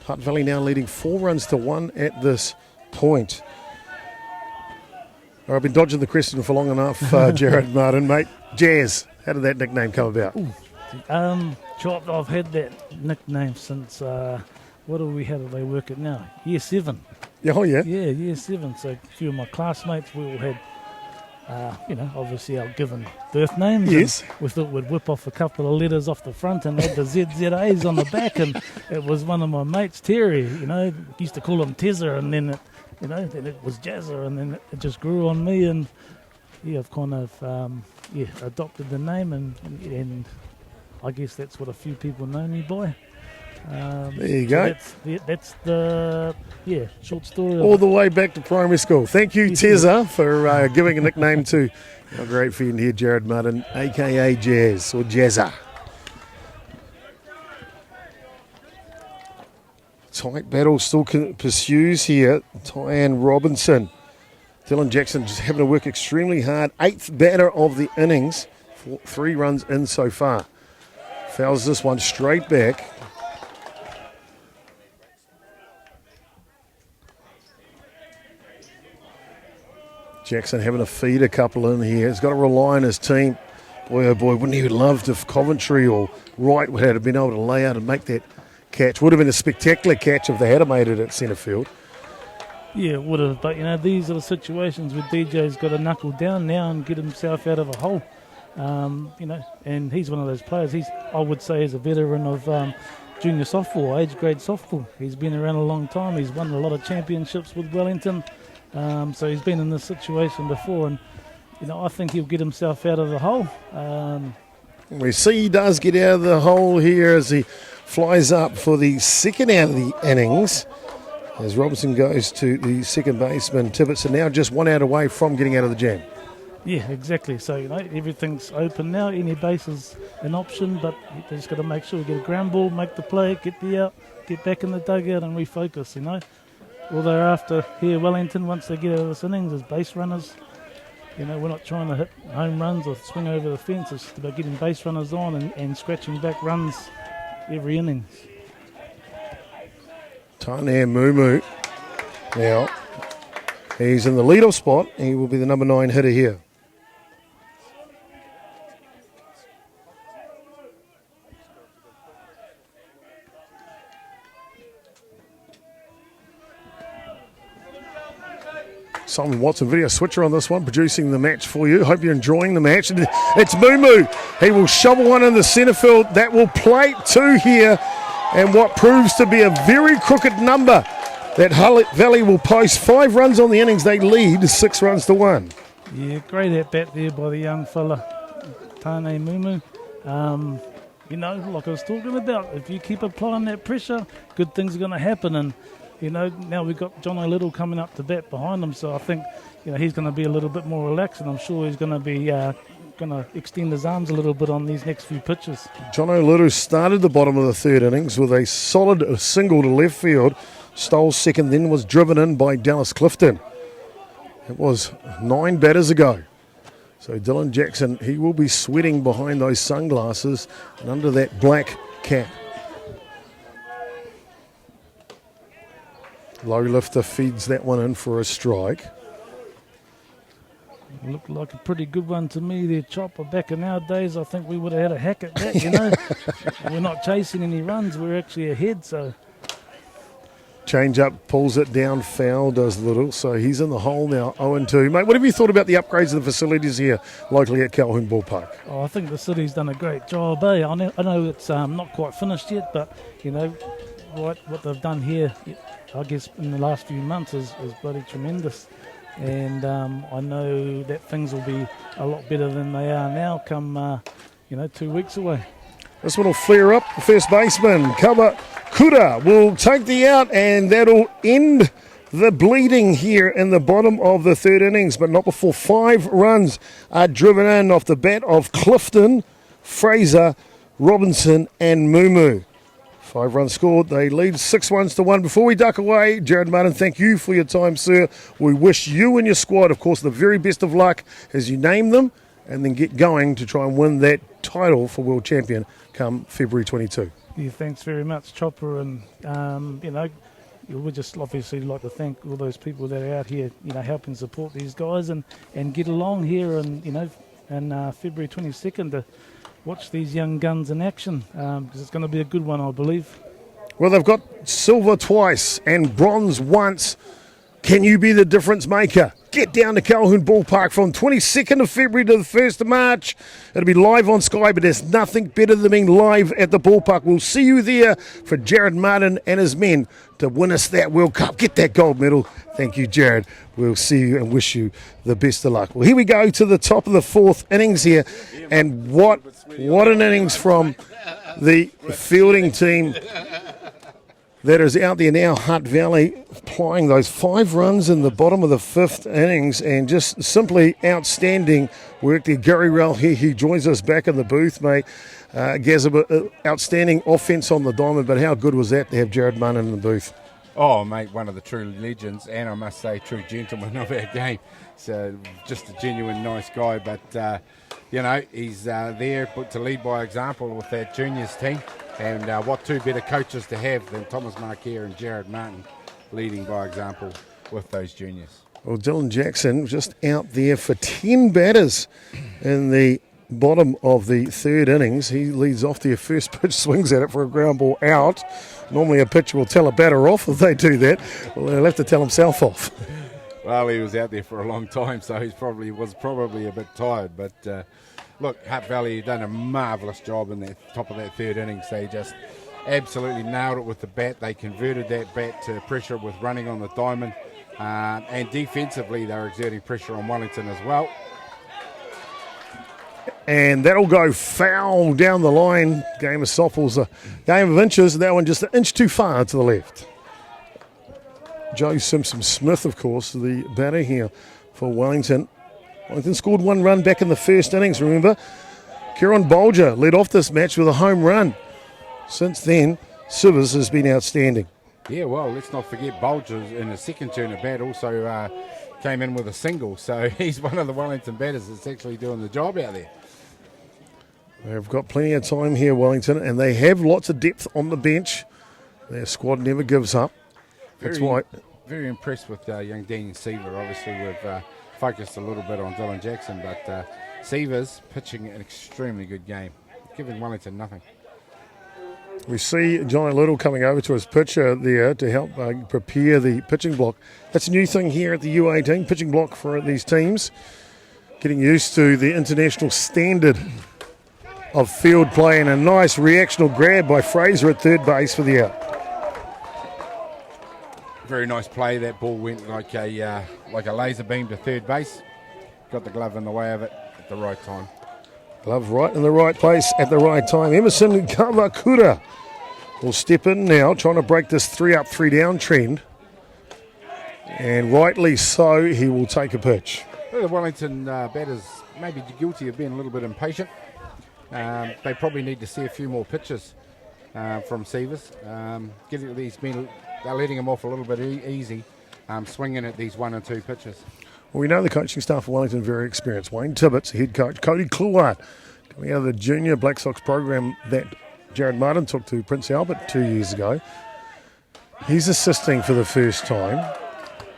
[SPEAKER 1] Hutt Valley now leading 4-1 at this point. I've been dodging the question for long enough, Jared Martin, mate. Jazz, how did that nickname come about?
[SPEAKER 4] Chop, I've had that nickname since, how do they work it now? Year 7.
[SPEAKER 1] Oh, yeah?
[SPEAKER 4] Yeah, year 7. So a few of my classmates, we all had, obviously our given birth names.
[SPEAKER 1] Yes.
[SPEAKER 4] We thought we'd whip off a couple of letters off the front and add the ZZAs on the back, and it was one of my mates, Terry, used to call him Tezza, and then it was Jazza, and then it just grew on me, and I've kind of adopted the name, and I guess that's what a few people know me by.
[SPEAKER 1] There you go.
[SPEAKER 4] That's the short story.
[SPEAKER 1] All the way back to primary school. Thank you, Tezza, for giving a nickname to our great friend here, Jared Martin, a.k.a. Jazz, or Jazza. Tight battle still pursues here. Tyann Robinson. Dylan Jackson just having to work extremely hard. 8th batter of the innings 3 runs in so far. Fouls this one straight back. Jackson having to feed a couple in here. He's got to rely on his team. Boy, oh boy, wouldn't he loved if Coventry or Wright had been able to lay out and make that catch. Would have been a spectacular catch if they had made it at centre field.
[SPEAKER 4] Yeah, it would have. But, these are the situations where DJ's got to knuckle down now and get himself out of a hole. And he's one of those players. I would say, is a veteran of junior softball, age grade softball. He's been around a long time. He's won a lot of championships with Wellington. So he's been in this situation before, and I think he'll get himself out of the hole.
[SPEAKER 1] We see he does get out of the hole here as he flies up for the second out of the innings. As Robinson goes to the second baseman, Tibbetts are now just 1 out away from getting out of the jam.
[SPEAKER 4] Yeah, exactly. So, everything's open now. Any base is an option, but they just got to make sure we get a ground ball, make the play, get the out, get back in the dugout and refocus, All they're after here, Wellington, once they get out of this innings, is base runners. We're not trying to hit home runs or swing over the fence. It's just about getting base runners on and scratching back runs every innings.
[SPEAKER 1] Taner Mumu now. He's in the leadoff spot. He will be the number 9 hitter here. Simon Watson, video switcher on this one, producing the match for you. Hope you're enjoying the match. It's Mumu. He will shovel one in the centre field. That will plate 2 here. And what proves to be a very crooked number. That Hutt Valley will post 5 runs on the innings. They lead 6 runs to 1.
[SPEAKER 4] Yeah, great at bat there by the young fella, Taner Mumu. Like I was talking about, if you keep applying that pressure, good things are going to happen. And now we've got John O'Little coming up to bat behind him, so I think he's going to be a little bit more relaxed, and I'm sure he's going to be going to extend his arms a little bit on these next few pitches.
[SPEAKER 1] John O'Little started the bottom of the 3rd innings with a solid single to left field, stole second, then was driven in by Dallas Clifton. It was 9 batters ago. So Dylan Jackson, he will be sweating behind those sunglasses and under that black cap. Low lifter feeds that one in for a strike.
[SPEAKER 4] Looked like a pretty good one to me there, Chopper. Back in our days, I think we would have had a hack at that, We're not chasing any runs, we're actually ahead, so.
[SPEAKER 1] Change up, pulls it down, foul does Little, so he's in the hole now, 0-2. Mate, what have you thought about the upgrades of the facilities here locally at Colquhoun Ballpark?
[SPEAKER 4] Oh, I think the city's done a great job, I know it's not quite finished yet, but, what they've done here, I guess in the last few months is bloody tremendous. And I know that things will be a lot better than they are now come, 2 weeks away.
[SPEAKER 1] This one will flare up. The first baseman, Kura, will take the out, and that'll end the bleeding here in the bottom of the 3rd innings, but not before 5 runs are driven in off the bat of Clifton, Fraser, Robinson and Mumu. 5 runs scored. They lead 6 runs to 1. Before we duck away, Jared Martin, thank you for your time, sir. We wish you and your squad, of course, the very best of luck as you name them and then get going to try and win that title for World Champion come February 22.
[SPEAKER 4] Yeah, thanks very much, Chopper. And, we'd just obviously like to thank all those people that are out here, helping support these guys and get along here and, and February 22nd to watch these young guns in action because it's going to be a good one, I believe.
[SPEAKER 1] Well, they've got silver twice and bronze once. Can you be the difference maker? Get down to Colquhoun Ballpark from 22nd of February to the 1st of March. It'll be live on Sky, but there's nothing better than being live at the ballpark. We'll see you there for Jared Martin and his men to win us that World Cup. Get that gold medal. Thank you, Jared. We'll see you and wish you the best of luck. Well, here we go to the top of the 4th innings here. And what an innings from the fielding team that is out there now, Hutt Valley, applying those 5 runs in the bottom of the 5th innings and just simply outstanding work there. Gary Rell here, he joins us back in the booth, mate. Gazza, outstanding offence on the diamond, but how good was that to have Jared Munn in the booth?
[SPEAKER 2] Oh, mate, one of the true legends, and I must say, true gentleman of our game. So just a genuine nice guy, but you know, he's there but to lead by example with that juniors team. And what two better coaches to have than Thomas Marquere and Jared Martin leading by example with those juniors.
[SPEAKER 1] Well, Dylan Jackson just out there for 10 batters in the bottom of the third innings. He leads off their first pitch, swings at it for a ground ball out. Normally a pitcher will tell a batter off if they do that. Well, they'll have to tell himself off.
[SPEAKER 2] Well, he was out there for a long time, so he was probably a bit tired. But look, Hutt Valley done a marvellous job in the top of that third innings. They just absolutely nailed it with the bat. They converted that bat to pressure with running on the diamond. And defensively, they were exerting pressure on Wellington as well.
[SPEAKER 1] And that'll go foul down the line. Game of softball's a game of inches. That one just an inch too far to the left. Joe Simpson-Smith, of course, the batter here for Wellington. Wellington scored one run back in the first innings, remember. Kieran Bolger led off this match with a home run. Since then, Sivers has been outstanding.
[SPEAKER 2] Yeah, well, let's not forget Bolger in his second turn at bat also came in with a single. So he's one of the Wellington batters that's actually doing the job out there.
[SPEAKER 1] They've got plenty of time here, Wellington, and they have lots of depth on the bench. Their squad never gives up. That's why.
[SPEAKER 2] Very impressed with young Daniel Seaver. Obviously, we've focused a little bit on Dylan Jackson, but Seaver's pitching an extremely good game, giving Wellington nothing.
[SPEAKER 1] We see Johnny Little coming over to his pitcher there to help prepare the pitching block. That's a new thing here at the U18, pitching block for these teams. Getting used to the international standard of field play, and a nice reactional grab by Fraser at third base for the out.
[SPEAKER 2] Very nice play. That ball went like a laser beam to third base. Got the glove in the way of it at the right time.
[SPEAKER 1] Glove right in the right place at the right time. Emerson Kawakura will step in now, trying to break this 3-up, 3-down trend. And rightly so, he will take a pitch.
[SPEAKER 2] Well, the Wellington batters may be guilty of being a little bit impatient. They probably need to see a few more pitches from Severs. They're letting him off a little bit easy, swinging at these 1 and 2 pitches.
[SPEAKER 1] Well, we know the coaching staff of Wellington very experienced. Wayne Tibbetts, head coach. Cody Colquhoun, coming out of the junior Black Sox program that Jared Martin took to Prince Albert 2 years ago. He's assisting for the first time.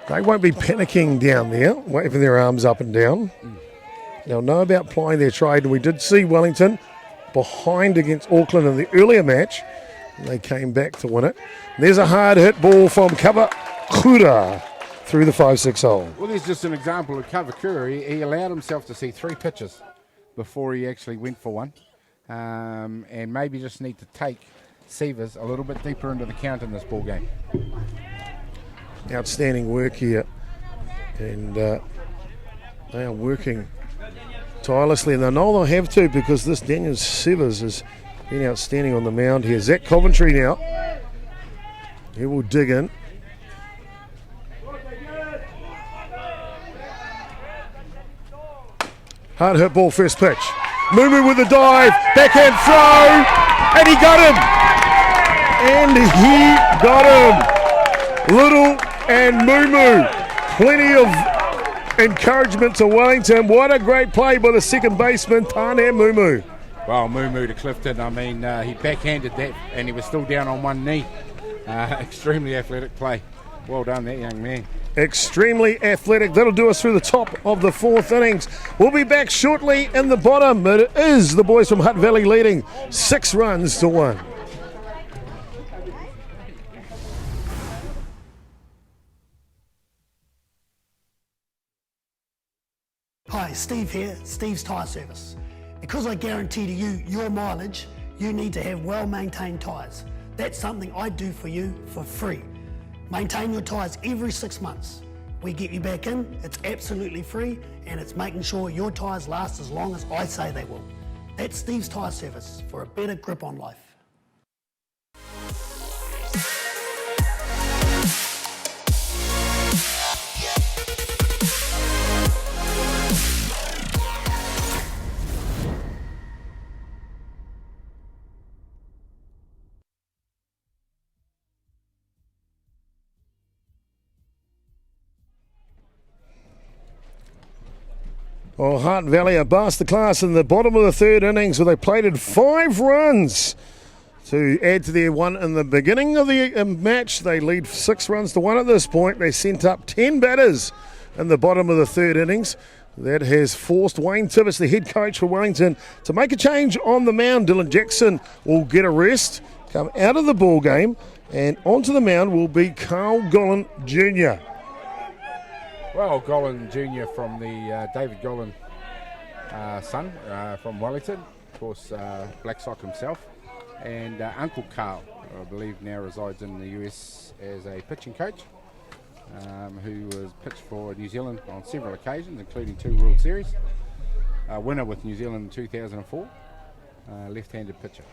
[SPEAKER 1] They won't be panicking down there, waving their arms up and down. They'll know about plying their trade. And we did see Wellington behind against Auckland in the earlier match. They came back to win it. There's a hard hit ball from Kawakura through the 5-6 hole.
[SPEAKER 2] Well, there's just an example of Kawakura. He allowed himself to see 3 pitches before he actually went for one. And maybe just need to take Severs a little bit deeper into the count in this ball game.
[SPEAKER 1] Outstanding work here. And they are working tirelessly. And they know they'll have to, because this Daniel Severs has been outstanding on the mound here. Zach Coventry now. He will dig in. Hard hit ball, first pitch. Mumu with the dive, backhand throw, and he got him. And he got him. Little and Mumu. Plenty of encouragement to Wellington. What a great play by the second baseman, Tane Mumu.
[SPEAKER 2] Well, Mumu to Clifton, I mean, he backhanded that and he was still down on one knee. Extremely athletic play. Well done, that young man.
[SPEAKER 1] Extremely athletic. That'll do us through the top of the fourth innings. We'll be back shortly in the bottom. It is the boys from Hutt Valley leading 6 runs to 1.
[SPEAKER 3] Hi, Steve here, Steve's Tyre Service. Because I guarantee to you your mileage, you need to have well-maintained tyres. That's something I do for you for free. Maintain your tyres every 6 months. We get you back in, it's absolutely free, and it's making sure your tyres last as long as I say they will. That's Steve's Tyre Service for a better grip on life.
[SPEAKER 1] Well, Hutt Valley are past the class in the bottom of the third innings where they plated 5 runs to add to their one in the beginning of the match. They lead 6 runs to 1 at this point. They sent up 10 batters in the bottom of the third innings. That has forced Wayne Tibbetts, the head coach for Wellington, to make a change on the mound. Dylan Jackson will get a rest, come out of the ball game, and onto the mound will be Colquhoun Jr.
[SPEAKER 2] Well, Gollan Jr. from the David Gollan son from Wellington, of course, Black Sock himself, and Uncle Carl, I believe now resides in the US as a pitching coach, who was pitched for New Zealand on several occasions, including 2 World Series, winner with New Zealand in 2004, left-handed pitcher.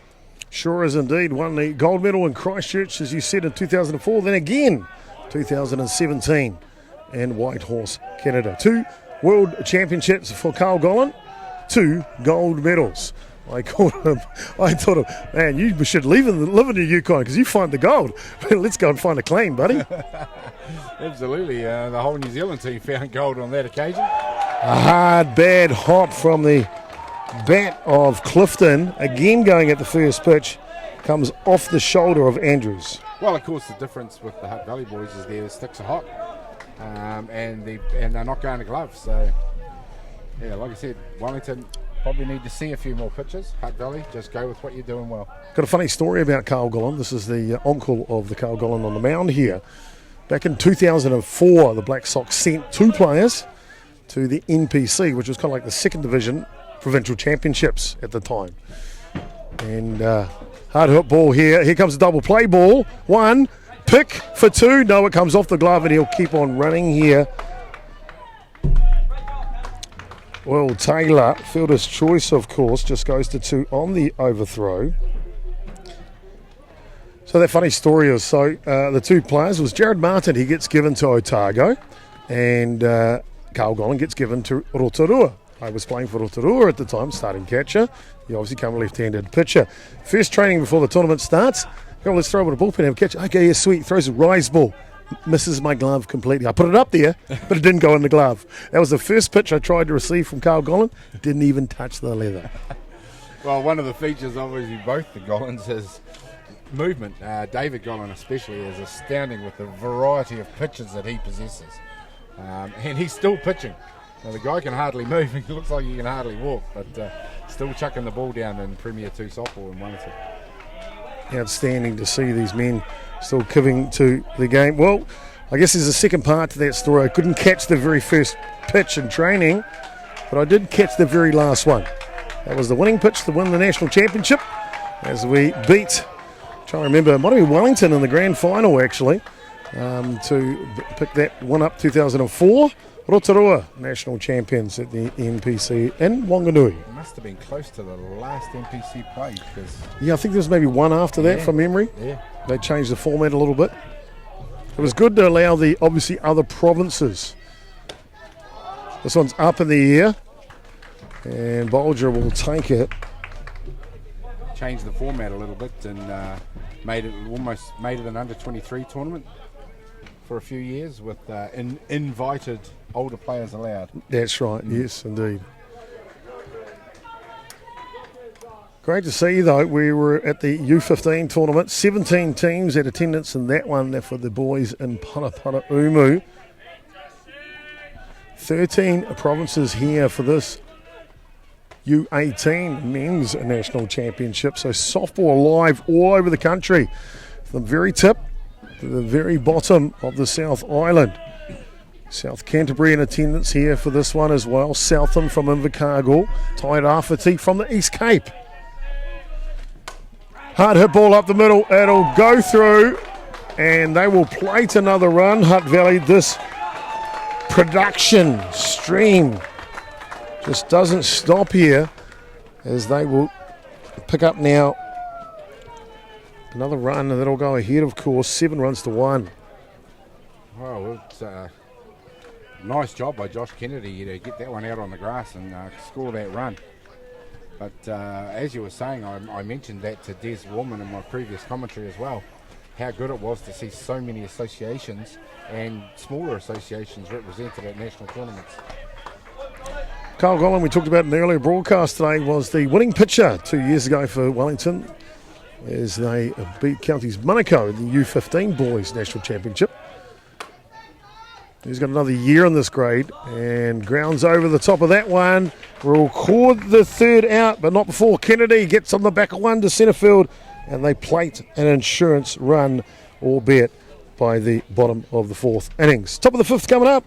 [SPEAKER 1] Sure is indeed. Won the gold medal in Christchurch, as you said, in 2004, then again 2017 in Whitehorse, Canada. 2 world championships for Carl Gollan, 2 gold medals. I thought, man, you should live in the Yukon because you find the gold. Let's go and find a claim, buddy.
[SPEAKER 2] Absolutely. The whole New Zealand team found gold on that occasion.
[SPEAKER 1] A hard, bad hop from the bat of Clifton, again going at the first pitch, comes off the shoulder of Andrews.
[SPEAKER 2] Well, of course, the difference with the Hutt Valley boys is their sticks are hot, and they're not going to gloves. So, yeah, like I said, Wellington probably need to see a few more pitches. Hutt Valley, just go with what you're doing well.
[SPEAKER 1] Got a funny story about Carl Gollan. This is the uncle of the Carl Gollan on the mound here. Back in 2004, the Black Sox sent 2 players to the NPC, which was kind of like the second division provincial championships at the time. And hard hit ball here. Here comes a double play ball. 1, pick for 2. No, it comes off the glove and he'll keep on running here. Well, Taylor, fielder's choice, of course, just goes to 2 on the overthrow. So that funny story is, the 2 players was Jared Martin, he gets given to Otago, and Carl Gollan gets given to Rotorua. I was playing for Rotorua at the time, starting catcher. He obviously come a left-handed pitcher. First training before the tournament starts. Go, let's throw it a bullpen and have a catch. Okay, yeah, sweet. Throws a rise ball. Misses my glove completely. I put it up there, but it didn't go in the glove. That was the first pitch I tried to receive from Carl Gollan. Didn't even touch the leather.
[SPEAKER 2] Well, one of the features, obviously, both the Gollans is movement. David Gollan especially is astounding with the variety of pitches that he possesses. And he's still pitching. Now, the guy can hardly move. He looks like he can hardly walk, but still chucking the ball down in Premier 2 softball in Wellington.
[SPEAKER 1] Outstanding to see these men still giving to the game. Well, I guess there's a second part to that story. I couldn't catch the very first pitch in training, but I did catch the very last one. That was the winning pitch to win the national championship as we beat, trying to remember, it might have been Wellington in the grand final actually, to pick that one up 2004. Rotorua national champions at the NPC in Wanganui.
[SPEAKER 2] It must have been close to the last NPC play.
[SPEAKER 1] Yeah, I think there was maybe one after that from memory.
[SPEAKER 2] Yeah.
[SPEAKER 1] They changed the format a little bit. It was good to allow the, obviously, other provinces. This one's up in the air, and Bolger will take it.
[SPEAKER 2] Changed the format a little bit and made it an under-23 tournament for a few years with invited older players allowed.
[SPEAKER 1] That's right, yes, indeed. Great to see, though. We were at the U15 tournament. 17 teams had attendance in that one for the boys in Paraparaumu. 13 provinces here for this U18 men's national championship. So softball alive all over the country. From the very tip to the very bottom of the South Island. South Canterbury in attendance here for this one as well. Southam from Invercargill. Tairāwhiti from the East Cape. Hard hit ball up the middle. It'll go through and they will plate another run. Hutt Valley, this production stream just doesn't stop here as they will pick up now another run, and that'll go ahead, of course, 7 runs to 1.
[SPEAKER 2] Well, it's a nice job by Josh Kennedy to get that one out on the grass and score that run. But as you were saying, I mentioned that to Des Warman in my previous commentary as well, how good it was to see so many associations and smaller associations represented at national tournaments.
[SPEAKER 1] Colquhoun, we talked about in the earlier broadcast today, was the winning pitcher 2 years ago for Wellington as they beat Counties Monaco in the U18 Boys National Championship. He's got another year in this grade and grounds over the top of that one. We'll record the third out, but not before Kennedy gets on the back of one to centre field and they plate an insurance run, albeit by the bottom of the fourth innings. Top of the fifth coming up.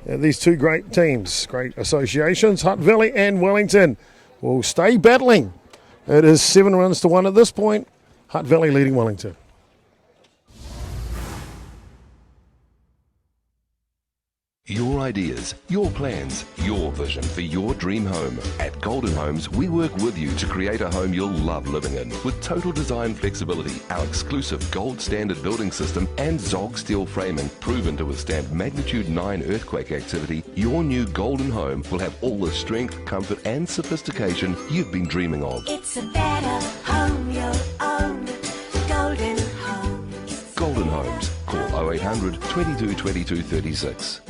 [SPEAKER 1] These two great teams, great associations, Hutt Valley and Wellington, will stay battling. It is 7 runs to 1 at this point. Hutt Valley leading Wellington.
[SPEAKER 5] Your ideas, your plans, your vision for your dream home. At Golden Homes, we work with you to create a home you'll love living in. With total design flexibility, our exclusive gold standard building system and Zog steel framing proven to withstand magnitude 9 earthquake activity, your new Golden Home will have all the strength, comfort and sophistication you've been dreaming of.
[SPEAKER 6] It's a better home you'll own. Golden Homes.
[SPEAKER 5] Golden Homes. Call 0800 22 22 36.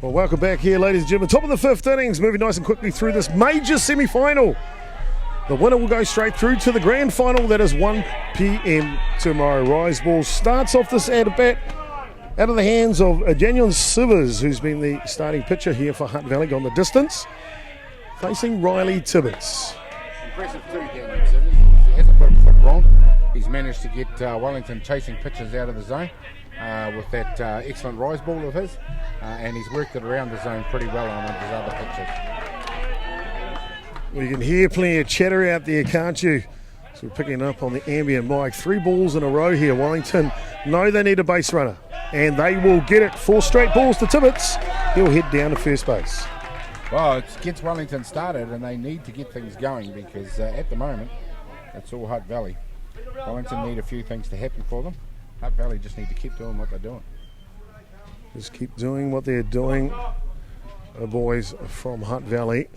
[SPEAKER 1] Well, welcome back here, ladies and gentlemen. Top of the fifth innings, moving nice and quickly through this major semi-final. The winner will go straight through to the grand final. That is 1 p.m. tomorrow. Rise Ball starts off this at-bat out of the hands of Daniel Sivers, who's been the starting pitcher here for Hutt Valley, gone the distance, facing Riley Tibbetts.
[SPEAKER 2] Impressive too, Daniel Sivers. He hasn't put a foot wrong. He's managed to get Wellington chasing pitches out of the zone with that excellent rise ball of his. And he's worked it around the zone pretty well on his other pitches.
[SPEAKER 1] Well, you can hear plenty of chatter out there, can't you? So we're picking up on the ambient mic. 3 balls in a row here. Wellington know they need a base runner, and they will get it. 4 straight balls to Tibbetts. He'll head down to first base.
[SPEAKER 2] Well, it gets Wellington started, and they need to get things going because at the moment, it's all Hutt Valley. Wellington need a few things to happen for them. Hutt Valley just need to keep doing what they're doing.
[SPEAKER 1] Just keep doing what they're doing, the boys from Hutt Valley.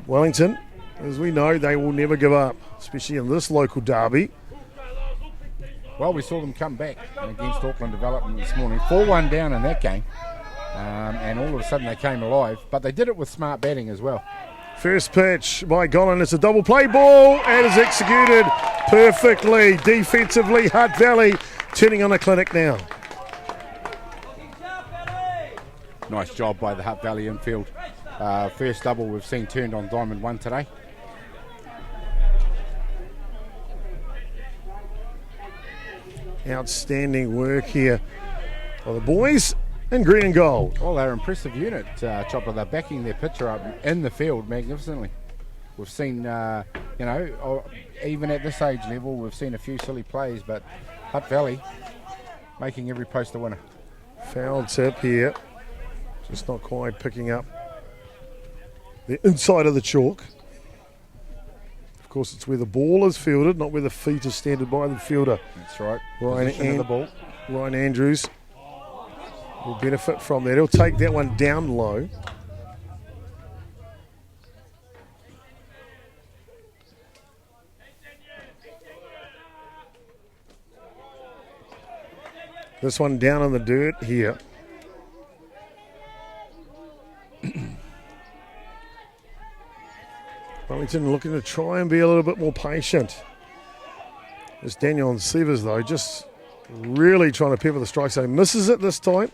[SPEAKER 1] Wellington, as we know, they will never give up, especially in this local derby.
[SPEAKER 2] Well, we saw them come back against Auckland Development this morning. 4-1 down in that game, and all of a sudden they came alive. But they did it with smart batting as well.
[SPEAKER 1] First pitch by Golan. It's a double play ball and is executed perfectly defensively. Hutt Valley turning on a clinic now.
[SPEAKER 2] Nice job by the Hutt Valley infield. First double we've seen turned on Diamond 1 today.
[SPEAKER 1] Outstanding work here by the boys in green and gold.
[SPEAKER 2] Well, they're an impressive unit, Chopper. They're backing their pitcher up in the field magnificently. We've seen, even at this age level, we've seen a few silly plays, but Hutt Valley making every post a winner.
[SPEAKER 1] Foul tip here. Just not quite picking up the inside of the chalk. Of course, it's where the ball is fielded, not where the feet are standing by the fielder.
[SPEAKER 2] That's right.
[SPEAKER 1] Ryan,
[SPEAKER 2] of the ball.
[SPEAKER 1] Ryan Andrews will benefit from that. He'll take that one down low. This one down in the dirt here. Wellington looking to try and be a little bit more patient. This Daniel Severs, though, just really trying to pepper the strike zone. Misses it this time.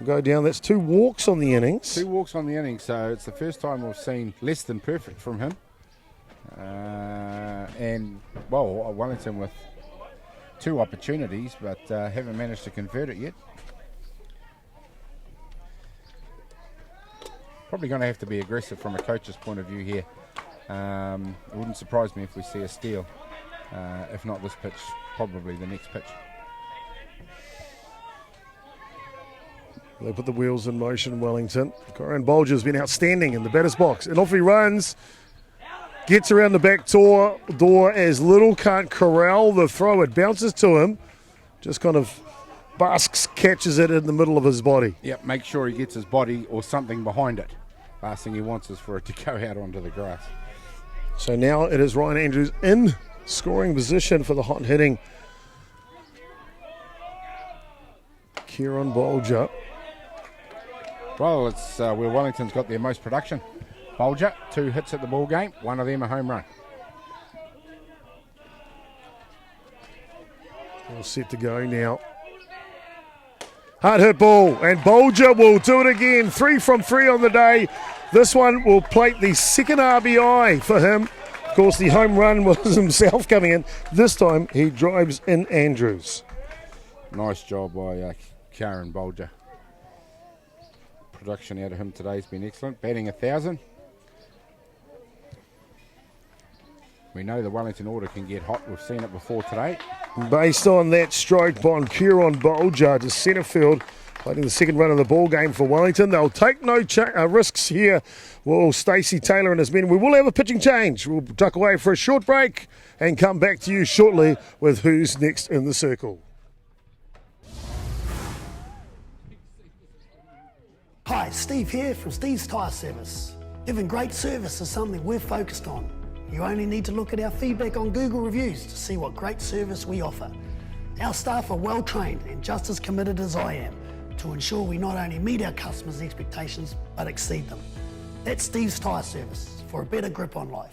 [SPEAKER 1] Go down. That's 2 walks on the innings.
[SPEAKER 2] 2 walks on the innings, so it's the first time we've seen less than perfect from him. And, well, Wellington with 2 opportunities, but haven't managed to convert it yet. Probably going to have to be aggressive from a coach's point of view here. It wouldn't surprise me if we see a steal. If not this pitch, probably the next pitch.
[SPEAKER 1] They put the wheels in motion, Wellington. Coran Bolger's been outstanding in the batter's box. And off he runs. Gets around the back door as Little can't corral the throw. It bounces to him. Just kind of Basks catches it in the middle of his body.
[SPEAKER 2] Yep, make sure he gets his body or something behind it. Last thing he wants is for it to go out onto the grass.
[SPEAKER 1] So now it is Ryan Andrews in scoring position for the hot hitting Kieran Bolger.
[SPEAKER 2] Well, it's where Wellington's got their most production. Bolger, 2 hits at the ball game, one of them a home run.
[SPEAKER 1] All set to go now. Hard hit ball, and Bolger will do it again. 3 from 3 on the day. This one will plate the second RBI for him. Of course, the home run was himself coming in. This time he drives in Andrews.
[SPEAKER 2] Nice job by Kieran Bolger. Production out of him today has been excellent. Batting 1,000. We know the Wellington order can get hot. We've seen it before today.
[SPEAKER 1] Based on that strike by Kieran Bolger to centre field, playing the second run of the ball game for Wellington. They'll take no risks here. Well, Stacey Taylor and his men. We will have a pitching change. We'll duck away for a short break and come back to you shortly with who's next in the circle.
[SPEAKER 3] Hi, Steve here from Steve's Tyre Service. Giving great service is something we're focused on. You only need to look at our feedback on Google reviews to see what great service we offer. Our staff are well trained and just as committed as I am to ensure we not only meet our customers' expectations but exceed them. That's Steve's Tyre Service for a better grip on life.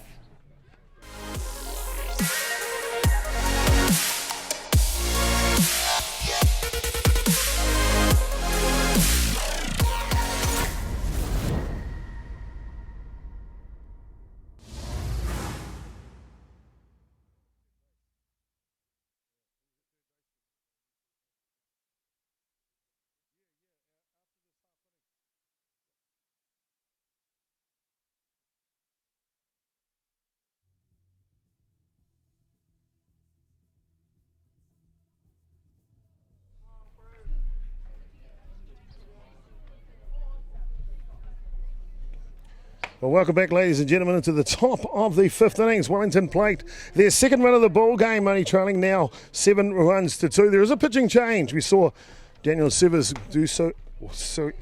[SPEAKER 1] Well, welcome back, ladies and gentlemen, into the top of the fifth innings. Wellington plate their second run of the ball game, only trailing now 7 runs to 2. There is a pitching change. We saw Daniel Sivers do so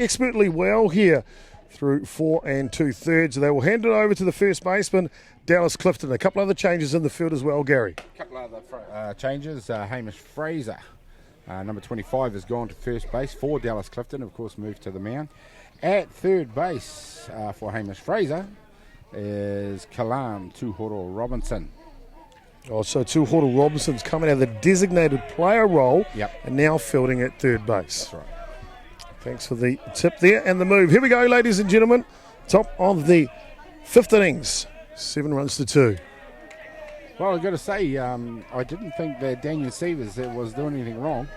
[SPEAKER 1] expertly well here through 4 2/3. They will hand it over to the first baseman, Dallas Clifton. A couple other changes in the field as well, Gary.
[SPEAKER 2] A couple other changes. Hamish Fraser, number 25, has gone to first base for Dallas Clifton, of course, moved to the mound. At third base for Hamish Fraser is Kalam Tuhoro Robinson.
[SPEAKER 1] Oh, so Tuhoro Robinson's coming out of the designated player role and now fielding at third base.
[SPEAKER 2] That's right.
[SPEAKER 1] Thanks for the tip there and the move. Here we go, ladies and gentlemen. Top of the fifth innings. 7 runs to 2.
[SPEAKER 2] Well, I've got to say, I didn't think that Daniel Severs was doing anything wrong.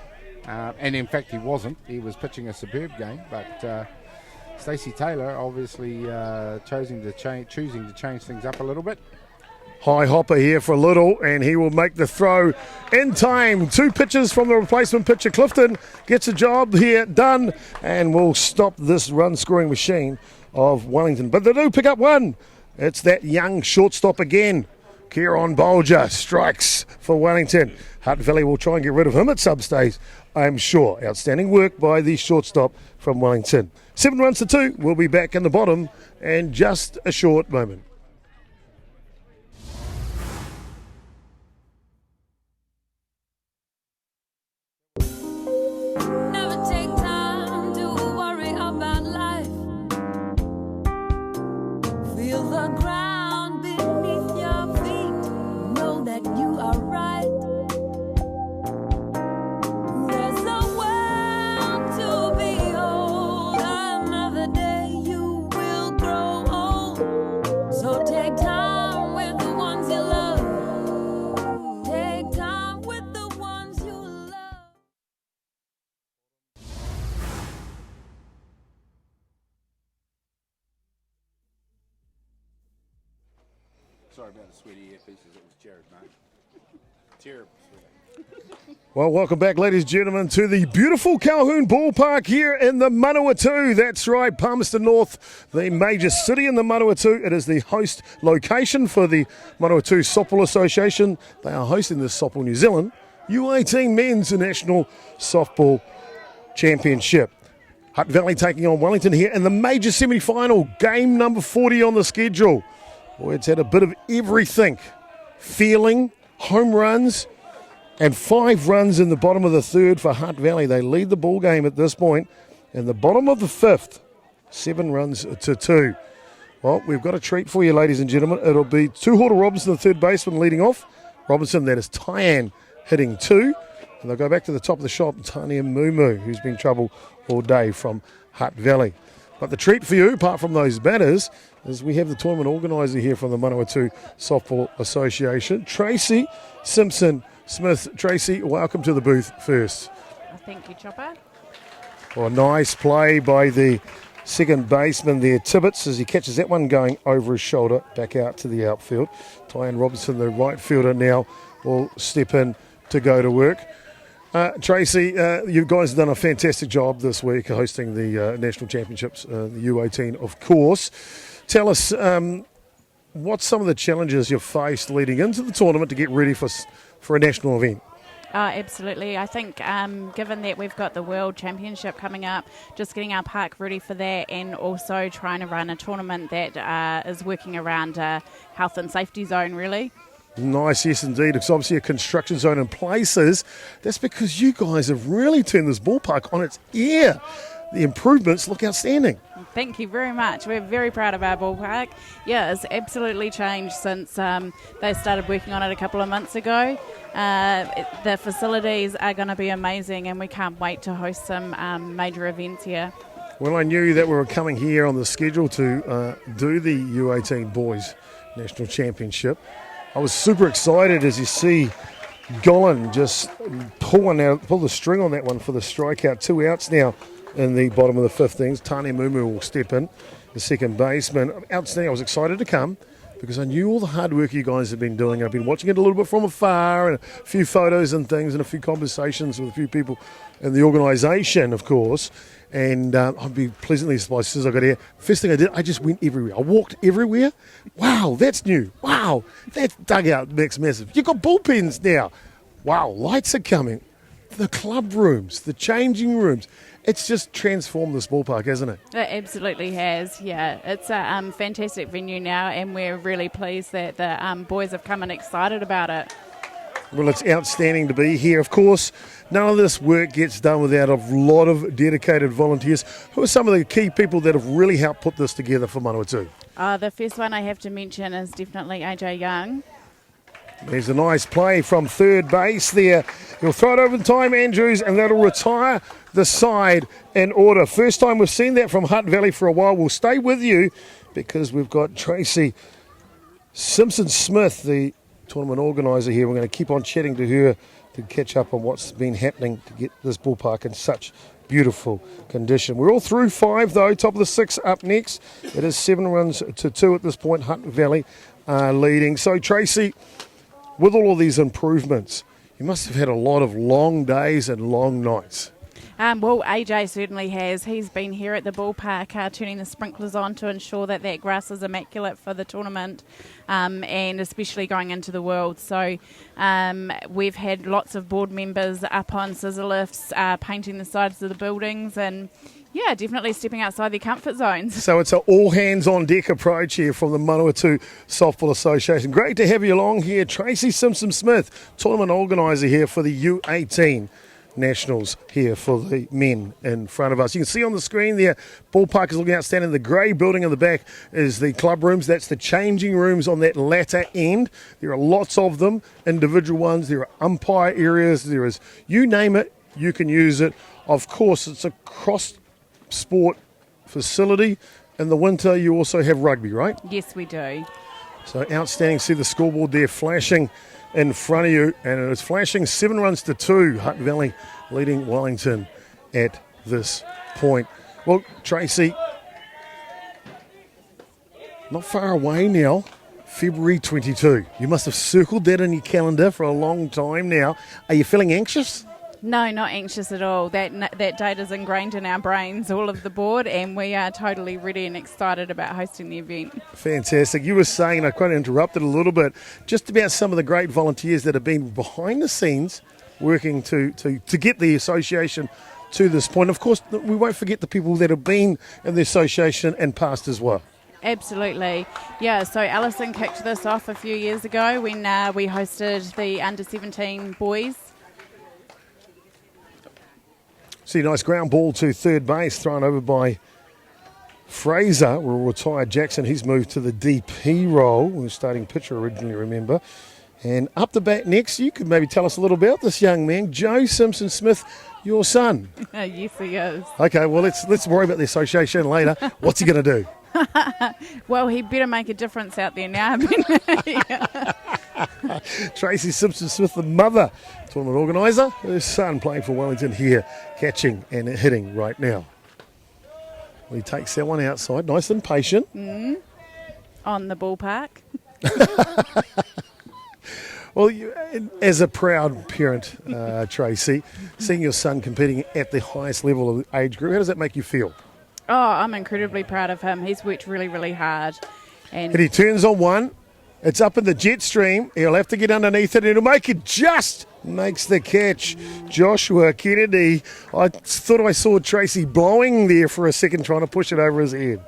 [SPEAKER 2] And in fact, he wasn't. He was pitching a superb game, but Stacey Taylor obviously choosing to change things up a little bit.
[SPEAKER 1] High hopper here for a little, and he will make the throw in time. 2 pitches from the replacement pitcher. Clifton gets a job here done and will stop this run-scoring machine of Wellington. But they do pick up one. It's that young shortstop again. Kieran Bolger strikes for Wellington. Hutt Valley will try and get rid of him at some stage, I'm sure. Outstanding work by the shortstop from Wellington. 7 runs to 2. We'll be back in the bottom in just a short moment.
[SPEAKER 7] Never take time to worry about life. Feel the ground beneath your feet. Know that you are right. There's a world to behold. Another day you will grow old. So take time with the ones you love. Take time with the ones you love.
[SPEAKER 2] Sorry about the sweaty earpieces. It was Jared, mate. Terrible sweaty.
[SPEAKER 1] Well, welcome back, ladies and gentlemen, to the beautiful Colquhoun ballpark here in the Manawatu. That's right, Palmerston North, the major city in the Manawatu. It is the host location for the Manawatu Softball Association. They are hosting this Softball New Zealand U18 Men's National Softball Championship. Hutt Valley taking on Wellington here in the major semi-final, game number 40 on the schedule. Boy, it's had a bit of everything. Feeling, home runs, and 5 runs in the bottom of the third for Hutt Valley. They lead the ball game at this point. In the bottom of the fifth, 7 runs to 2. Well, we've got a treat for you, ladies and gentlemen. It'll be Tuhora Robinson, the third baseman, leading off. Robinson, that is Tyann, hitting 2. And they'll go back to the top of the shop, Tania Mumu, who's been trouble all day from Hutt Valley. But the treat for you, apart from those batters, is we have the tournament organiser here from the Manawatu Softball Association, Tracy Simpson-Smith. Tracy, welcome to the booth first.
[SPEAKER 8] Thank you, Chopper.
[SPEAKER 1] Well, nice play by the second baseman there, Tibbetts, as he catches that one going over his shoulder, back out to the outfield. Tyann Robinson, the right fielder, now will step in to go to work. Tracy, you guys have done a fantastic job this week hosting the National Championships, the U18, of course. Tell us, what's some of the challenges you've faced leading into the tournament to get ready for a national event?
[SPEAKER 8] Absolutely. I think given that we've got the World Championship coming up, just getting our park ready for that, and also trying to run a tournament that is working around a health and safety zone, really.
[SPEAKER 1] Nice, yes indeed. It's obviously a construction zone in places. That's because you guys have really turned this ballpark on its ear. The improvements look outstanding.
[SPEAKER 8] Thank you very much. We're very proud of our ballpark. Yeah, it's absolutely changed since they started working on it a couple of months ago. The facilities are going to be amazing, and we can't wait to host some major events here.
[SPEAKER 1] Well, I knew that we were coming here on the schedule to do the U18 Boys National Championship. I was super excited as you see Golan just pull the string on that one for the strikeout. 2 outs now in the bottom of the fifth innings. Tane Mumu will step in, the second baseman. Outstanding. I was excited to come because I knew all the hard work you guys have been doing. I've been watching it a little bit from afar, and a few photos and things, and a few conversations with a few people in the organisation, of course. And I'd be pleasantly surprised as soon as I got here. First thing I did, I just went everywhere. I walked everywhere. Wow, that's new. Wow, that dugout makes massive. You've got bullpens now. Wow, lights are coming. The club rooms, the changing rooms. It's just transformed this ballpark, hasn't it?
[SPEAKER 8] It absolutely has, yeah. It's a fantastic venue now, and we're really pleased that the boys have come and excited about it.
[SPEAKER 1] Well, it's outstanding to be here. Of course, none of this work gets done without a lot of dedicated volunteers. Who are some of the key people that have really helped put this together for Manawatu?
[SPEAKER 8] The first one I have to mention is definitely AJ Young.
[SPEAKER 1] There's a nice play from third base there. He'll throw it over the time, Andrews, and that'll retire the side in order. First time we've seen that from Hutt Valley for a while. We'll stay with you because we've got Tracy Simpson-Smith, the tournament organiser here. We're going to keep on chatting to her to catch up on what's been happening to get this ballpark in such beautiful condition. We're all through 5 though, top of the 6 up next. It is 7 runs to 2 at this point. Hutt Valley leading. So Tracy, with all of these improvements, you must have had a lot of long days and long nights.
[SPEAKER 8] Well, AJ certainly has. He's been here at the ballpark turning the sprinklers on to ensure that that grass is immaculate for the tournament, and especially going into the World. So we've had lots of board members up on scissor lifts, painting the sides of the buildings, and yeah, definitely stepping outside their comfort zones.
[SPEAKER 1] So it's an all-hands-on-deck approach here from the Manawatu Softball Association. Great to have you along here. Tracy Simpson-Smith, tournament organiser here for the U18 Nationals here for the men in front of us. You can see on the screen there, ballpark is looking outstanding. The grey building in the back is the club rooms. That's the changing rooms on that latter end. There are lots of them, individual ones. There are umpire areas. There is, you name it, you can use it. Of course, it's a cross-sport facility. In the winter, you also have rugby, right?
[SPEAKER 8] Yes, we do.
[SPEAKER 1] So outstanding. See the scoreboard there flashing in front of you, and it is flashing 7 runs to 2. Hutt Valley leading Wellington at this point. Well, Tracy, not far away now, February 22. You must have circled that in your calendar for a long time now. Are you feeling anxious?
[SPEAKER 8] No, not anxious at all. That date is ingrained in our brains, all of the board, and we are totally ready and excited about hosting the event.
[SPEAKER 1] Fantastic. You were saying, I kind of interrupted a little bit, just about some of the great volunteers that have been behind the scenes working to get the association to this point. Of course, we won't forget the people that have been in the association and passed as well.
[SPEAKER 8] Absolutely. Yeah, so Alison kicked this off a few years ago when we hosted the under-17 boys.
[SPEAKER 1] See, nice ground ball to third base, thrown over by Fraser. Will retire Jackson. He's moved to the DP role. We were starting pitcher originally, remember. And up the bat next, you could maybe tell us a little about this young man, Joe Simpson-Smith, your son.
[SPEAKER 8] Yes, he is.
[SPEAKER 1] Okay, well, let's worry about the association later. What's he going to do?
[SPEAKER 8] Well, he better make a difference out there now.
[SPEAKER 1] Tracy Simpson-Smith, the mother, tournament organiser, her son playing for Wellington here, catching and hitting right now. Well, he takes that one outside, nice and patient.
[SPEAKER 8] On the ballpark.
[SPEAKER 1] Well, as a proud parent, Tracy, seeing your son competing at the highest level of the age group, how does that make you feel?
[SPEAKER 8] Oh, I'm incredibly proud of him. He's worked really, really hard.
[SPEAKER 1] And he turns on one. It's up in the jet stream. He'll have to get underneath it. It'll make it just. Makes the catch. Joshua Kennedy. I thought I saw Tracy blowing there for a second, trying to push it over his head.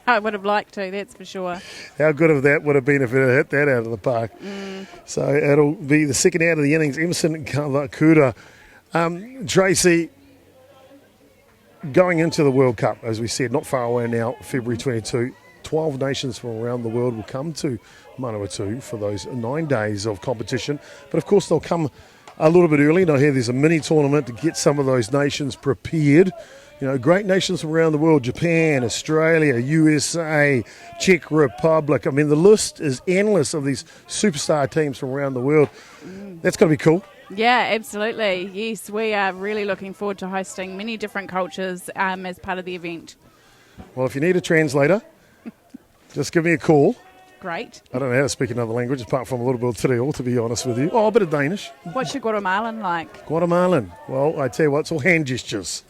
[SPEAKER 8] I would have liked to, that's for sure.
[SPEAKER 1] How good of that would have been if it had hit that out of the park. So it'll be the second out of the innings. Emerson Kavakuda. Tracy, going into the World Cup, as we said, not far away now, February 22, 12 nations from around the world will come to Manawatu for those 9 days of competition. But of course, they'll come a little bit early. And I hear there's a mini tournament to get some of those nations prepared. You know, great nations from around the world, Japan, Australia, USA, Czech Republic. I mean, the list is endless of these superstar teams from around the world. That's going to be cool.
[SPEAKER 8] Yeah, absolutely. Yes, we are really looking forward to hosting many different cultures as part of the event.
[SPEAKER 1] Well, if you need a translator, just give me a call.
[SPEAKER 8] Great.
[SPEAKER 1] I don't know how to speak another language apart from a little bit of Te Reo, to be honest with you. Oh, a bit of Danish.
[SPEAKER 8] What's your Guatemalan like?
[SPEAKER 1] Guatemalan. Well, I tell you what, it's all hand gestures.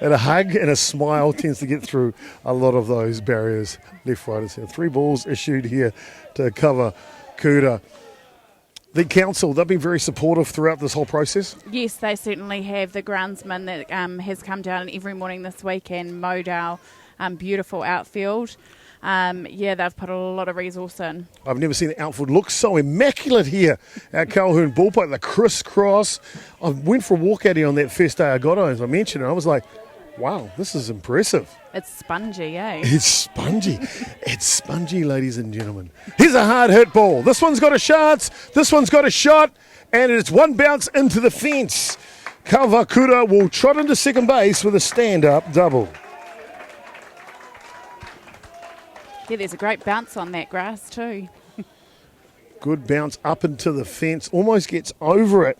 [SPEAKER 1] And a hug and a smile tends to get through a lot of those barriers. Left, right, and centre. 3 balls issued here to cover Kuda. The council, they've been very supportive throughout this whole process?
[SPEAKER 8] Yes, they certainly have. The groundsman that has come down every morning this week and mowed our beautiful outfield. They've put a lot of resource in. I've
[SPEAKER 1] never seen the outfield look so immaculate here at Colquhoun Ballpark, the crisscross. I went for a walk out here on that first day I got on, as I mentioned, and I was like, wow, this is impressive.
[SPEAKER 8] It's spongy, eh?
[SPEAKER 1] It's spongy. It's spongy, ladies and gentlemen. Here's a hard hit ball. This one's got a chance. This one's got a shot. And it's one bounce into the fence. Kavakuda will trot into second base with a stand-up double.
[SPEAKER 8] Yeah, there's a great bounce on that grass too.
[SPEAKER 1] Good bounce up into the fence. Almost gets over it.